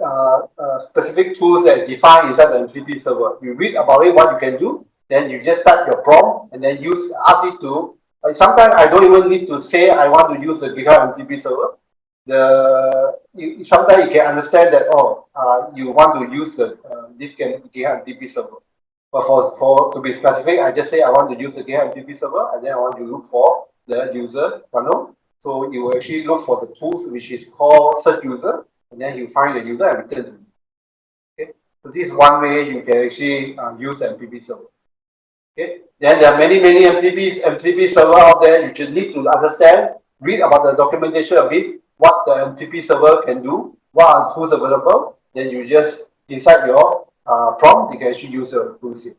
specific tools that define inside the MCP server. You read about it, what you can do, then you just type your prompt and then ask it to. Sometimes I don't even need to say I want to use the GitHub MCP server. Sometimes you can understand that you want to use this GitHub MCP server. But for to be specific, I just say I want to use the GitHub MCP server and then I want to look for the user funnel. So you will actually look for the tools which is called search user, and then you find the user and return. Okay, so this is one way you can actually use MCP server. Okay, then there are many MCP server out there. You just need to understand, read about the documentation a bit, what the MCP server can do, what are tools available. Then you just inside your prompt, you can actually use the tools here.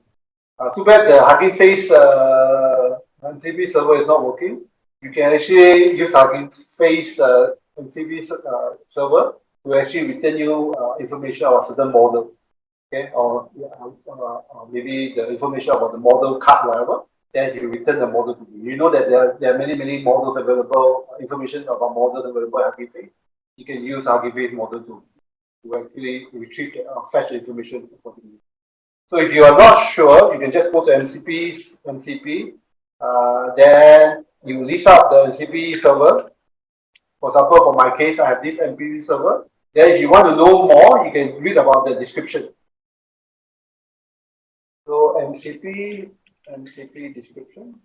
Too bad the Hugging Face MCP server is not working. You can actually use Hugging Face MCP server to actually return you information about certain model, okay, or maybe the information about the model card, whatever. Then you return the model to you. You know that there are many models available, information about models available at Hugging Face. You can use Hugging Face model to actually retrieve fetch information accordingly. So if you are not sure, you can just go to MCP, then you list out the MCP server. For example, for my case, I have this MCP server. Then if you want to know more, you can read about the description. So MCP description.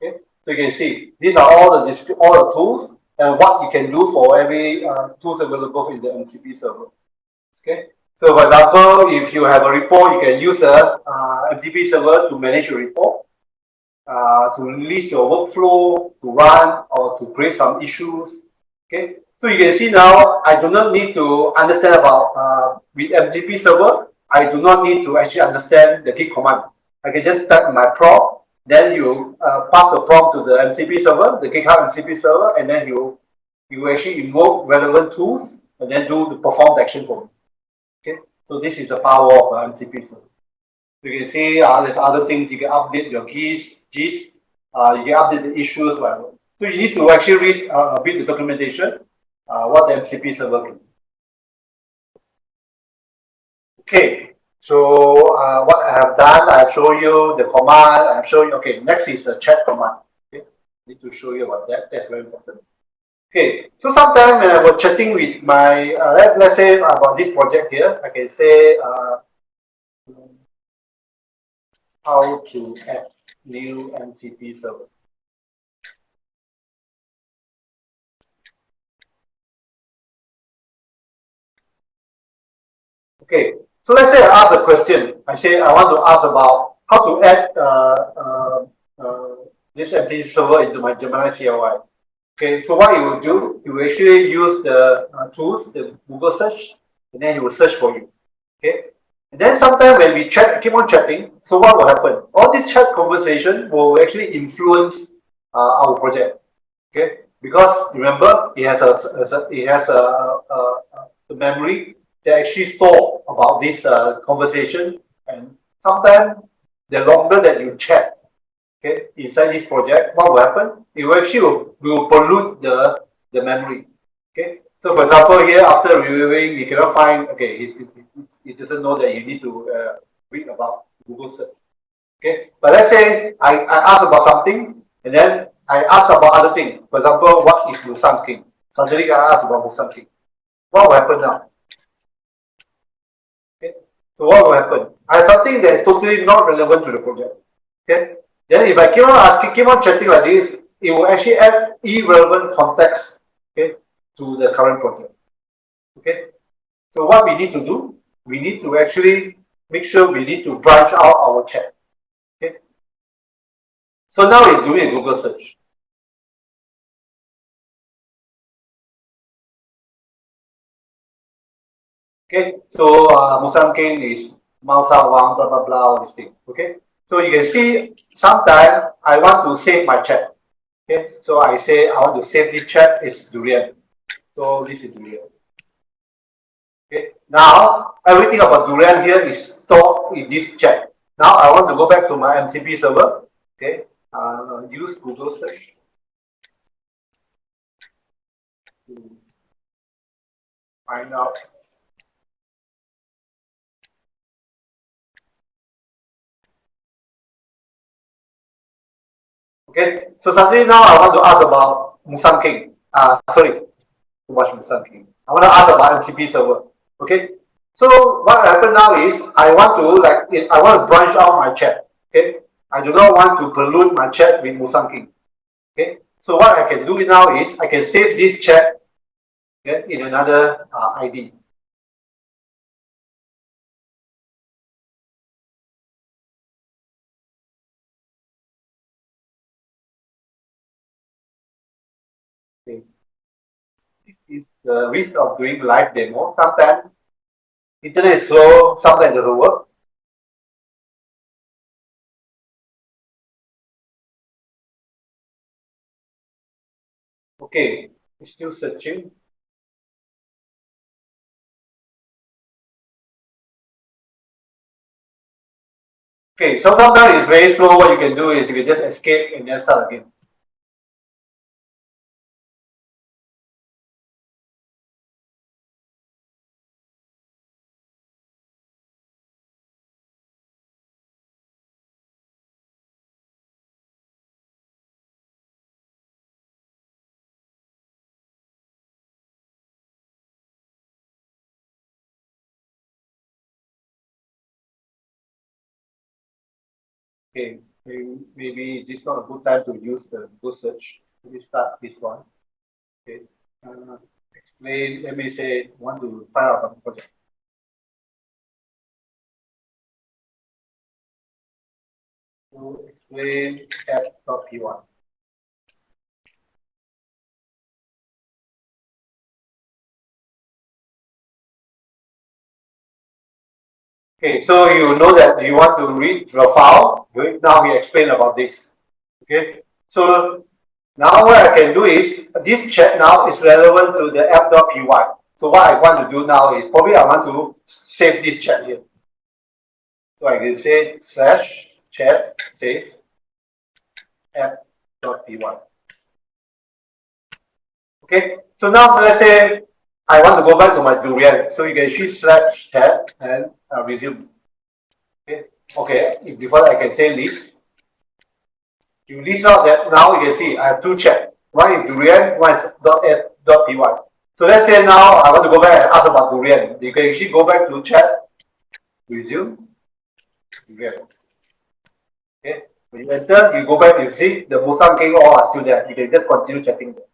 Okay, so you can see these are all the tools, and what you can do for every tools available in the MCP server. Okay. So for example, if you have a report, you can use the MCP server to manage your report, to list your workflow, to run, or to create some issues. Okay. So you can see now, I do not need to understand about with MCP server. I do not need to actually understand the key command. I can just type my prompt, then you pass the prompt to the MCP server, the GitHub MCP server, and then you actually invoke relevant tools and then do the perform the action for me. Okay, so this is the power of MCP server. You can see there's other things you can update your keys, you can update the issues, whatever. So you need to actually read a bit the documentation, what the MCP server can do. Okay, so what I have done, I've shown you the command, I've shown you, okay, next is the chat command. Okay, need to show you about that, that's very important. Okay, so sometimes when I was chatting with my, let's say about this project here, I can say how to add new MCP server. Okay, so let's say I ask a question. I say I want to ask about how to add this MCP server into my Gemini CLI. Okay, so what you will do, you will actually use the tools, the Google search, and then it will search for you. Okay, and then sometimes when we chat, keep on chatting, so what will happen? All this chat conversation will actually influence our project. Okay, because remember, it has a memory that actually store about this conversation, and sometimes the longer that you chat, okay, inside this project, what will happen? It will actually will pollute the memory. Okay. So for example, here after reviewing, we cannot find. Okay, it doesn't know that you need to read about Google search. Okay. But let's say I ask about something, and then I ask about other thing. For example, what is Musang King? Suddenly I ask about Musang King. What will happen now? Okay. So what will happen? I have something that is totally not relevant to the project. Okay. Then if I keep on asking, keep on chatting like this, it will actually add irrelevant context, okay, to the current project. Okay. So what we need to do, we need to actually make sure we need to branch out our chat. Okay. So now it's doing a Google search. Okay. So Musang King is Mausa Wang, blah blah blah, all this thing. Okay. So you can see sometimes I want to save my chat. Okay. So I say I want to save this chat is Durian. So this is Durian. Okay. Now everything about Durian here is stored in this chat. Now I want to go back to my MCP server. Okay. Use Google search to find out. Okay. So suddenly now I want to ask about Musang King. Sorry, too much Musang King. I want to ask about MCP server. Okay. So what happened now is I want to branch out my chat. Okay. I do not want to pollute my chat with Musang King. Okay. So what I can do now is I can save this chat, okay, in another ID. Okay. This is the risk of doing live demo. Sometimes internet is slow, sometimes it doesn't work. Okay, it's still searching. Okay, so sometimes it's very slow. What you can do is you can just escape and then start again. Okay, maybe this is not a good time to use the Google search. Let me start this one. Okay. Explain. Let me say, want to find out about the project. To explain app.py. Okay, so you know that you want to read the file. Now we explain about this. Okay, so now what I can do is this chat now is relevant to the app.py. So what I want to do now is probably I want to save this chat here. So I can say /chat save app.py. Okay, so now let's say I want to go back to my durian. So you can see /tab and resume. Okay, okay. Before that, I can say list. You list out that now you can see I have two chat. One is durian, one is .py. So let's say now I want to go back and ask about durian. You can actually go back to chat, resume, durian. Okay, when you enter, you go back, you see the Musang King all are still there. You can just continue chatting there.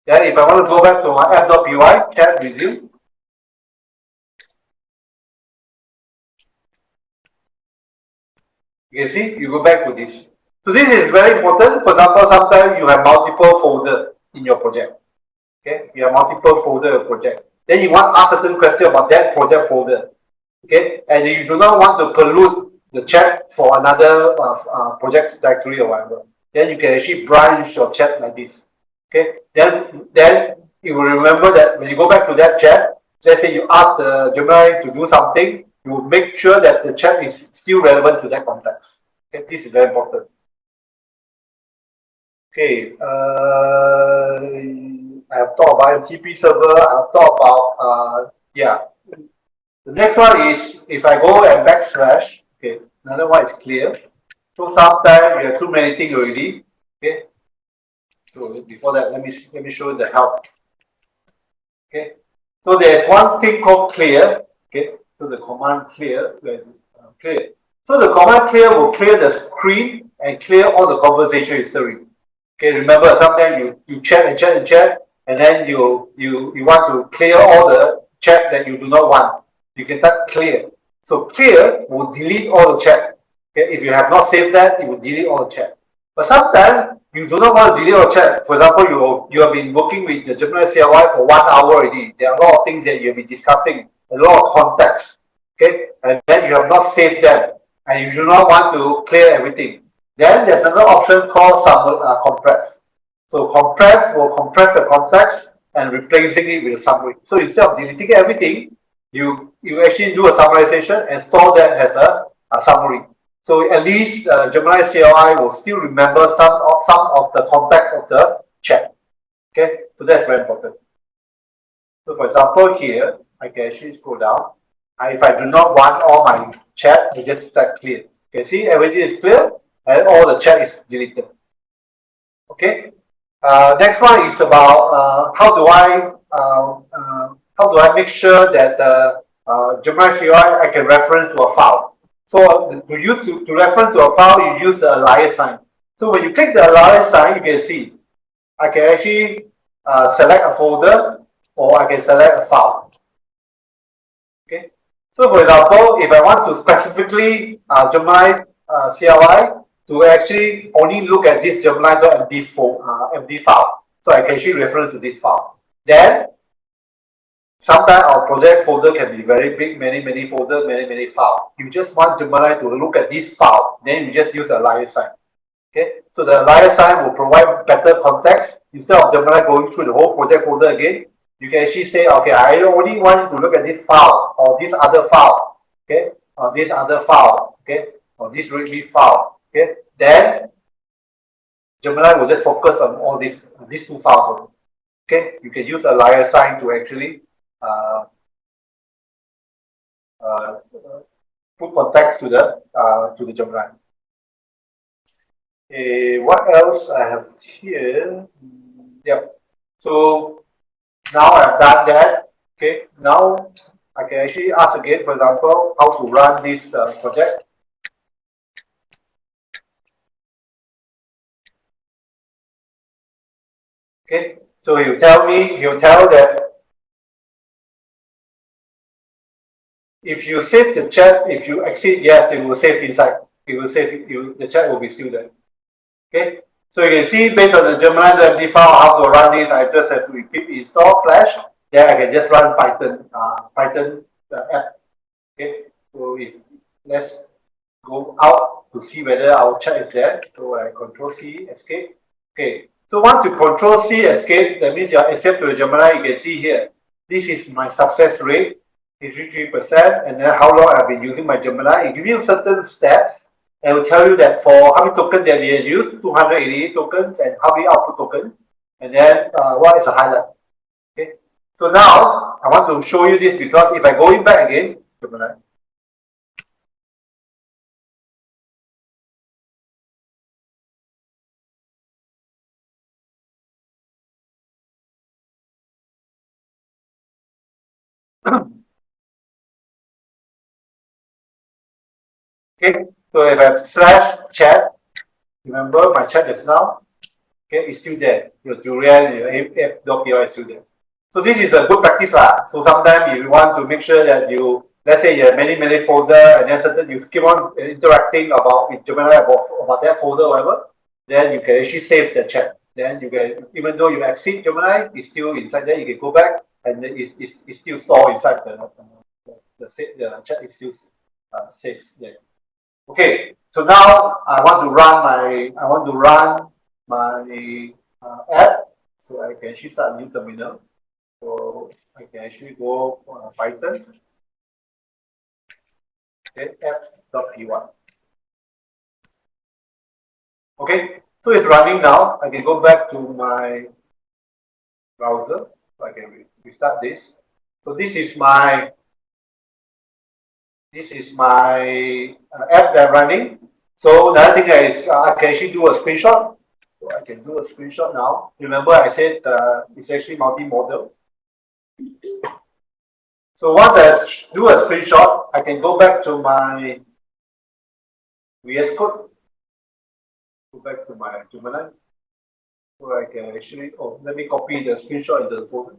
Then if I want to go back to my app.py, chat, resume. You can see, you go back to this. So this is very important. For example, sometimes you have multiple folder in your project. Okay, you have multiple folder in your project. Then you want to ask certain question about that project folder. Okay, and you do not want to pollute the chat for another project directory or whatever. Then you can actually branch your chat like this. Okay, then you will remember that when you go back to that chat, let's say you ask the Gemini to do something, you will make sure that the chat is still relevant to that context. Okay, this is very important. Okay, I have talked about MCP server. I have talked about yeah. The next one is if I go and backslash. Okay, another one is clear. So sometimes we have too many things already. Okay, so before that, let me show you the help. Okay, so there's one thing called clear. Okay, so the command clear, clear. So the command clear will clear the screen and clear all the conversation history. Okay, remember sometimes you chat and chat and chat, and then you want to clear all the chat that you do not want. You can type clear. So clear will delete all the chat. Okay, if you have not saved that, it will delete all the chat. But sometimes you do not want to delete your chat. For example, you have been working with the Gemini CLI for 1 hour already. There are a lot of things that you'll be discussing, a lot of context. Okay, and then you have not saved them, and you do not want to clear everything. Then there's another option called compress. So compress will compress the context and replacing it with a summary. So instead of deleting everything, you actually do a summarization and store that as a summary. So at least Gemini CLI will still remember some of the context of the chat. Okay, so that's very important. So for example, here I can actually scroll down. If I do not want all my chat, I just type clear. You can see everything is clear and all the chat is deleted. Okay. Next one is about how do I make sure that Gemini CLI I can reference to a file. So to reference to a file, you use the alias sign. So when you click the alias sign, you can see I can actually select a folder or I can select a file. Okay. So for example, if I want to specifically Gemini CLI to actually only look at this Gemini.md MD file, so I can actually reference to this file. Then sometimes our project folder can be very big, many folders, many files. You just want Gemini to look at this file, then you just use the alias sign. Okay, so the alias sign will provide better context. Instead of Gemini going through the whole project folder again, you can actually say, okay, I only want to look at this file or this other file, okay, or this other file, okay, or this README file, okay. Then Gemini will just focus on all these two files. Okay, you can use a alias sign to actually put context to the Gemini. What else I have here? Yep. So now I've done that. Okay. Now I can actually ask again, for example, how to run this project. Okay. So he'll tell that if you save the chat, if you exceed yes, it will save inside. It will save the chat will be still there. Okay. So you can see based on the GEMINI.md file how to run this. I just have to repeat install flash. Then I can just run Python app. Okay. So if let's go out to see whether our chat is there. So I Control C escape. Okay. So once you Control C escape, that means you are accept to the Gemini. You can see here. This is my success rate, 83%, and then how long I've been using my Gemini. It gives you certain steps and will tell you that for how many tokens that we have used, 288 tokens, and how many output tokens, and then what is the highlight. Okay. So now I want to show you this because if I go in back again, Gemini. Okay, so if I slash chat, remember my chat is now, okay, it's still there. Your durian, your app.py is still there. So this is a good practice lah. So sometimes if you want to make sure that you, let's say you have many folder and then certain you keep on interacting about with Gemini about that folder or whatever, then you can actually save the chat. Then you can, even though you exit Gemini, it's still inside there. You can go back and it's still stored inside the chat is still safe there. Okay, so now I want to run my app, so I can actually start a new terminal. So I can actually go Python. Okay, app.py. Okay, so it's running now. I can go back to my browser. So I can restart this. So this is my app that I'm running. So the other thing is I can actually do a screenshot. So I can do a screenshot now. Remember I said it's actually multimodal. So once I do a screenshot, I can go back to my VS Code. Go back to my Gemini. So I can actually, let me copy the screenshot into the folder.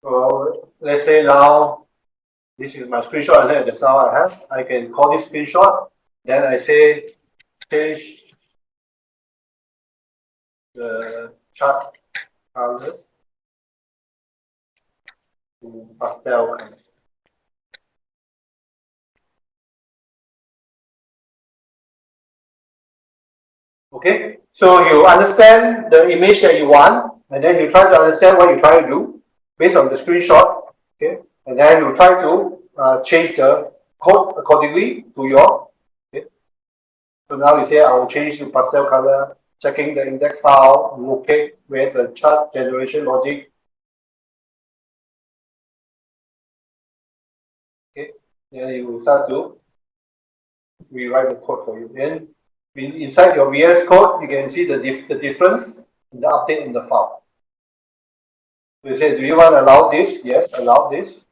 So let's say now this is my screenshot that just now I have. I can call this screenshot. Then I say change the chart color to pastel color. Okay, so you understand the image that you want, and then you try to understand what you try to do based on the screenshot. Okay, and then you try to change the code accordingly to your. Okay, so now you say I will change to pastel color, checking the index file, locate where's the chart generation logic. Okay, then you start to rewrite the code for you. Then inside your VS Code, you can see the difference in the update in the file. So you say, do you want to allow this? Yes, allow this.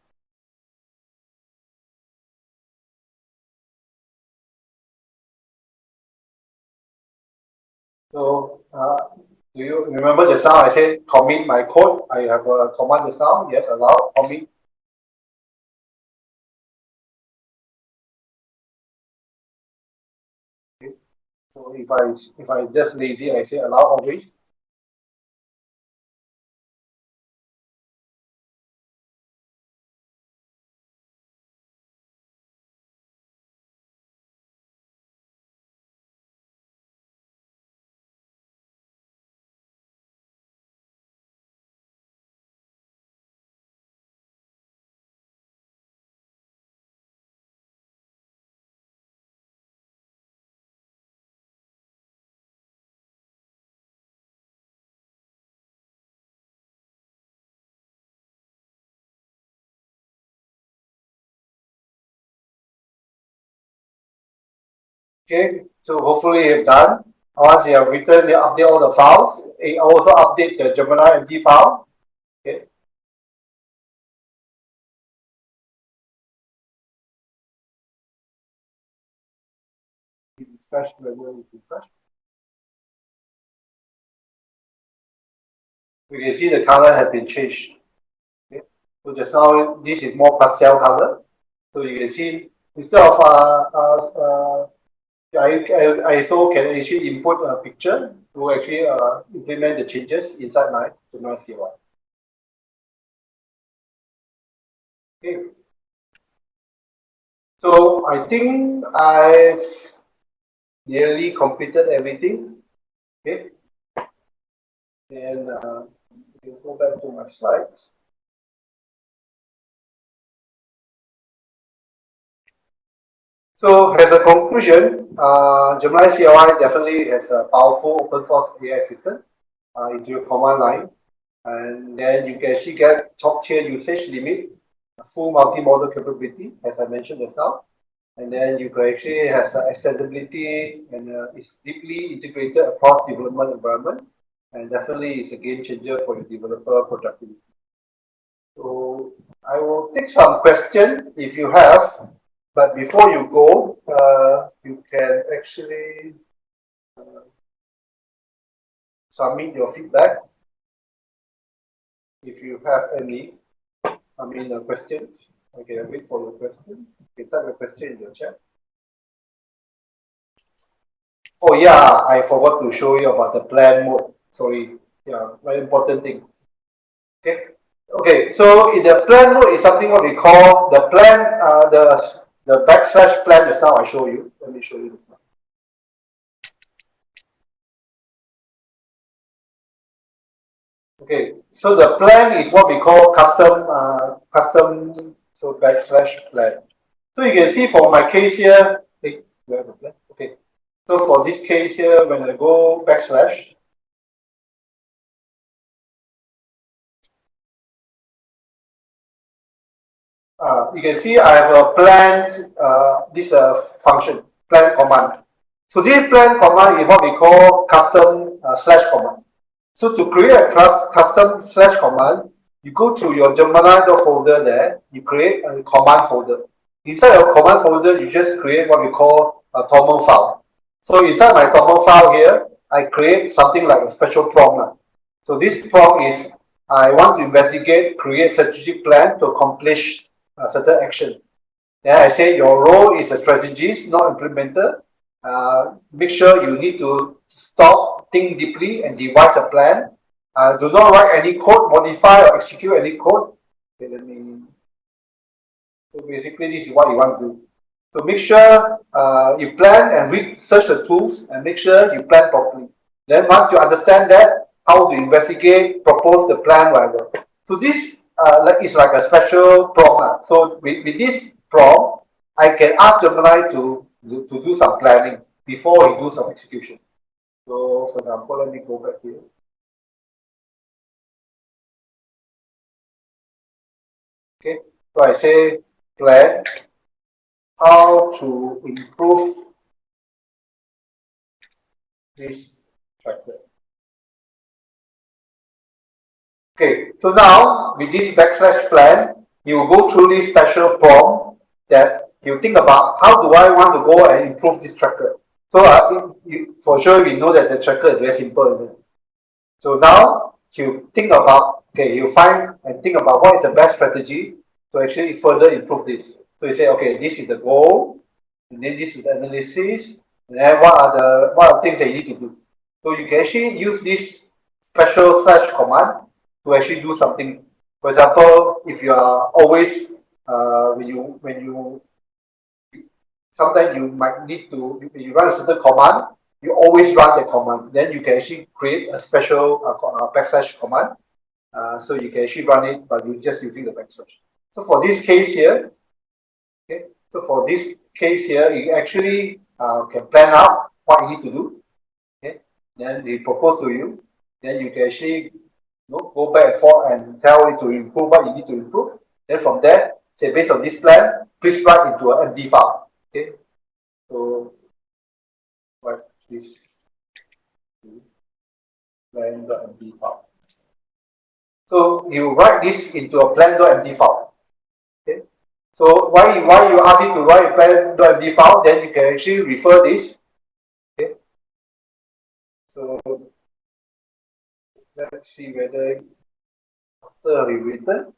So do you remember just now I said commit my code? I have a command just now. Yes, allow commit. Okay. So if I just lazy, I say allow always. Okay, so hopefully you've done. Once you have written, you update all the files. It also update the Gemini.md file. refresh whether it refresh. We can see the color has been changed. Okay. So just now this is more pastel color. So you can see instead of I so can actually input a picture to actually implement the changes inside my Gemini CLI. Okay. So I think I've nearly completed everything. Okay. And we'll go back to my slides. So as a conclusion, Gemini CLI definitely has a powerful open source AI system into your command line. And then you can actually get top tier usage limit, full multimodal capability, as I mentioned just now. And then you can actually have accessibility and it's deeply integrated across development environment. And definitely it's a game changer for your developer productivity. So I will take some questions if you have. But before you go, you can actually submit your feedback if you have any. Questions. Okay, I'll wait for your question. You can type your question in your chat. Oh yeah, I forgot to show you about the plan mode. Sorry. Yeah, very important thing. Okay. Okay, so in the plan mode is something what we call the plan, the backslash plan just now I show you. Let me show you. Okay, so the plan is what we call custom, so backslash plan. So you can see for my case here, do I have a plan? Okay, so for this case here, when I go backslash, you can see I have a plan, this function, plan command. So this plan command is what we call custom slash command. So to create a custom slash command, you go to your Gemini.folder there, you create a command folder. Inside your command folder, you just create what we call a toml file. So inside my toml file here, I create something like a special prompt. So this prompt is, I want to investigate, create strategic plan to accomplish a certain action. Then I say your role is a strategist, not implementer. Make sure you need to stop, think deeply, and devise a plan. Do not write any code, modify or execute any code. Okay, so basically, this is what you want to do. So make sure you plan and research the tools and make sure you plan properly. Then once you understand that, how to investigate, propose the plan, whatever. So this is like a special prompt. So with this prompt, I can ask Gemini to do some planning before we do some execution. So for example, let me go back here. Okay, so I say plan how to improve this tracker. Okay, so now with this backslash plan, you go through this special prompt that you think about how do I want to go and improve this tracker. So for sure we know that the tracker is very simple. So now you think about, okay, you find and think about what is the best strategy to actually further improve this. So you say, okay, this is the goal, and then this is the analysis, and then what are the things that you need to do. So you can actually use this special search command to actually do something. For example, if you are always sometimes you might need to, you run a certain command, you always run the command. Then you can actually create a special backslash command. So you can actually run it, but you're just using the backslash. So for this case here, okay, so for this case here, you actually can plan out what you need to do. Okay, then they propose to you. Then you can actually go back and forth and tell it to improve what you need to improve. Then from there, say based on this plan, please write into an MD file. Okay, so write this plan.md file. So you write this into a plan.md file. Okay, so why you ask it to write a plan.md file? Then you can actually refer this So let's see whether after rewritten.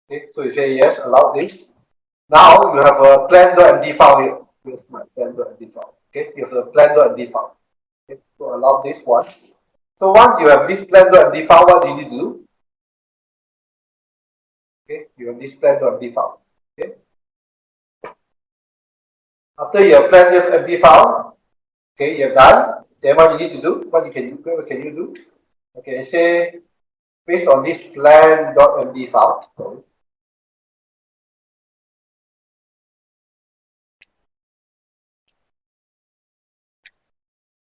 Okay, so you say yes, allow this. Now you have a plan.md file here. Here's my plan.md file. Okay, you have a plan.md file. Okay, so allow this one. So once you have this plan.md file, what do you need to do? Okay, you have this plan.md file. Okay. After you have planned this empty file, okay, you have done. Then what you need to do? What can you do? Okay, say based on this plan.md file. Sorry,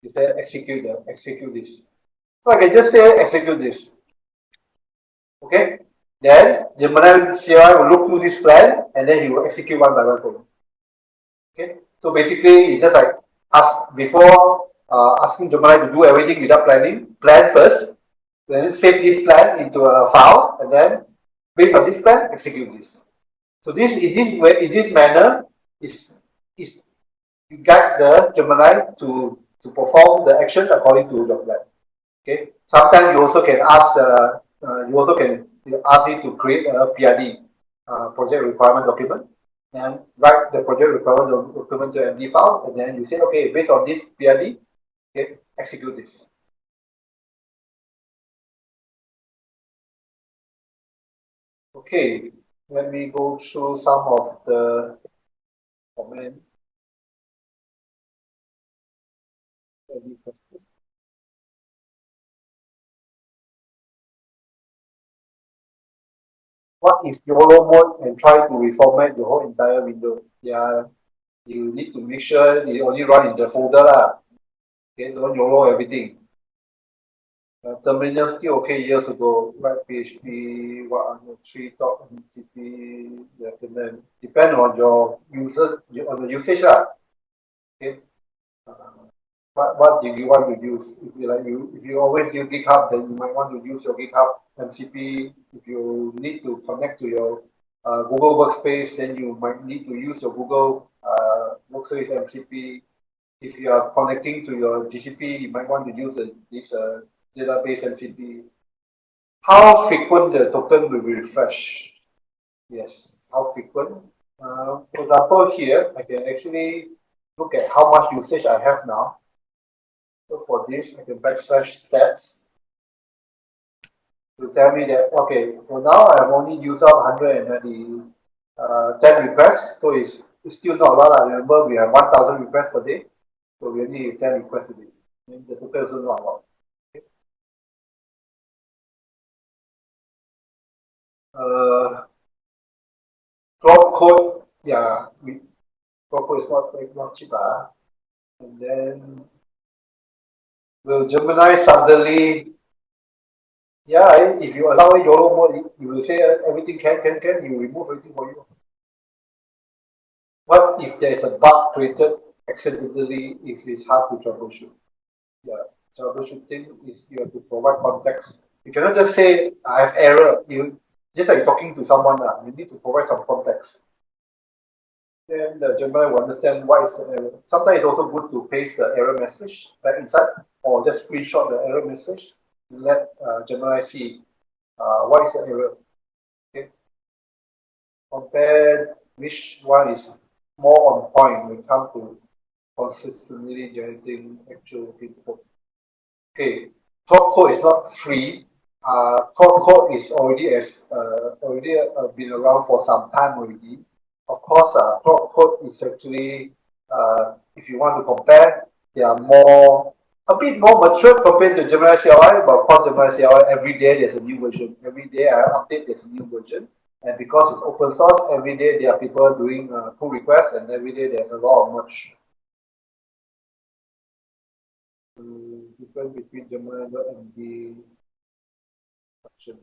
you say execute this. So I can just say execute this. Okay. Then Gemini CLI will look through this plan and then he will execute one by one for you. Okay. So basically, it's just like ask before asking Gemini to do everything without planning. Plan first, then save this plan into a file, and then based on this plan, execute this. So this in this manner is you guide the Gemini to perform the actions according to your plan. Okay. Sometimes you also can ask ask it to create a PRD project requirement document and write the project requirement document to MD file, and then you say, okay, based on this PRD, okay, execute this. Okay, let me go through some of the comments. What is YOLO mode and try to reformat your whole entire window? Yeah, you need to make sure you only run in the folder lah. Okay, don't YOLO everything. Terminal still okay years ago. Write PHP, what are the three top MCP recommend? Depend on your user on the usage lah. Okay. What do you want to use? If you always use GitHub, then you might want to use your GitHub MCP. If you need to connect to your Google Workspace, then you might need to use your Google Workspace MCP. If you are connecting to your GCP, you might want to use this database MCP. How frequent the token will be refreshed? Yes, how frequent? For example, here I can actually look at how much usage I have now. So for this, I can backslash stats to tell me that, okay, for now I've only used up 110 requests, so it's still not a lot. Remember, we have 1,000 requests per day, so we only need 10 requests a day. And the total is not a lot. Okay. Cloud code, yeah, cloud code is not cheap. And then will Gemini suddenly, yeah, if you allow it YOLO mode, you will say everything can, you remove everything for you. What if there is a bug created accidentally if it's hard to troubleshoot? Yeah, troubleshooting is you have to provide context. You cannot just say I have error. You just like talking to someone, you need to provide some context. Then the Gemini will understand why is the error. Sometimes it's also good to paste the error message back inside or just screenshot the error message and let Gemini see what is the error. Okay. Compare which one is more on point when it comes to consistently generating actual input. Okay, Cloud Code is not free. Cloud Code is already been around for some time already. Of course, Cloud Code is actually, if you want to compare, they are a bit more mature compared to Gemini CLI, but of course Gemini CLI, every day there's a new version. Every day I update, there's a new version. And because it's open source, every day there are people doing pull requests, and every day there's a lot of merge. Difference between Gemini.md function.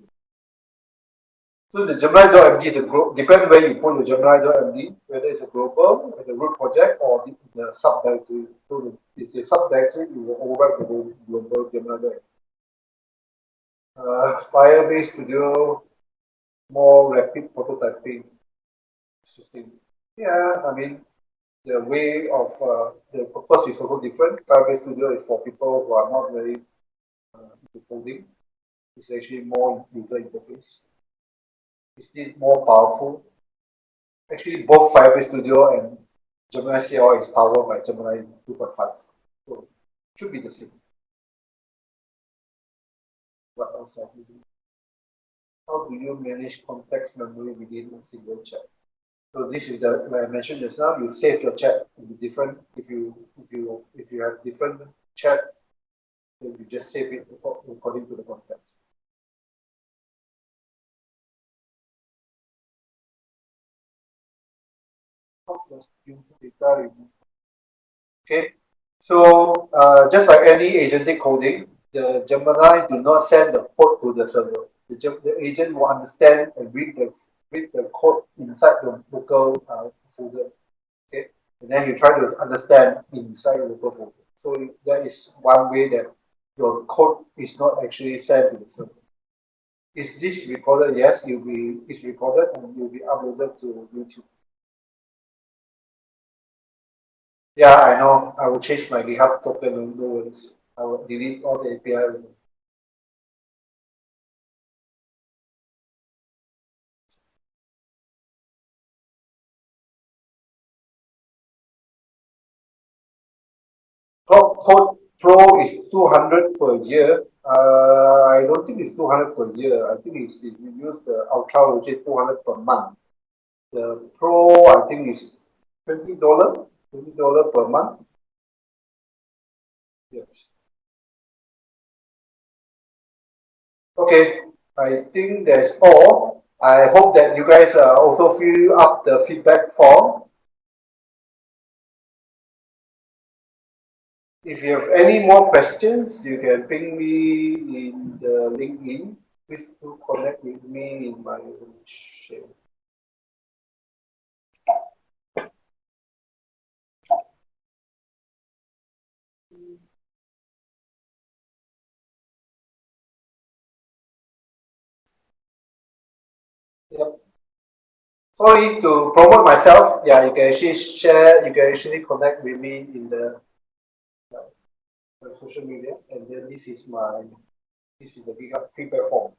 So the Gemini.md is depends where you put your Gemini.md, whether it's a global, the root project, or the subdirectory. So it's a subdirectory, you will overwrite the whole global Gemini.md. Firebase Studio, more rapid prototyping system. Yeah, I mean, the way of the purpose is also different. Firebase Studio is for people who are not very into coding. It's actually more user interface. It's still more powerful. Actually, both Firebase Studio and Gemini CLI is powered by Gemini 2.5. So it should be the same. What else have you do? How do you manage context memory within a single chat? So this is the, like I mentioned just now, you save your chat in the different, if you have different chat, then you just save it according to the context. Okay, so just like any agentic coding, the Gemini do not send the code to the server. The agent will understand and read the code inside the local folder. Okay, and then you try to understand inside the local folder. So that is one way that your code is not actually sent to the server. Is this recorded? Yes, it's recorded and will be uploaded to YouTube. Yeah, I know. I will change my GitHub token. No worries. I will delete all the API. Code Pro is 200 per year. I don't think it's 200 per year. I think it's if you use the Ultra, which is 200 per month. The Pro, I think is $20, $20 per month. Yes. Okay, I think that's all. I hope that you guys also fill up the feedback form. If you have any more questions, you can ping me in the LinkedIn. Please do connect with me in my share. Yep. Sorry to promote myself. Yeah, you can actually share. You can actually connect with me in the social media, and then this is the feedback form.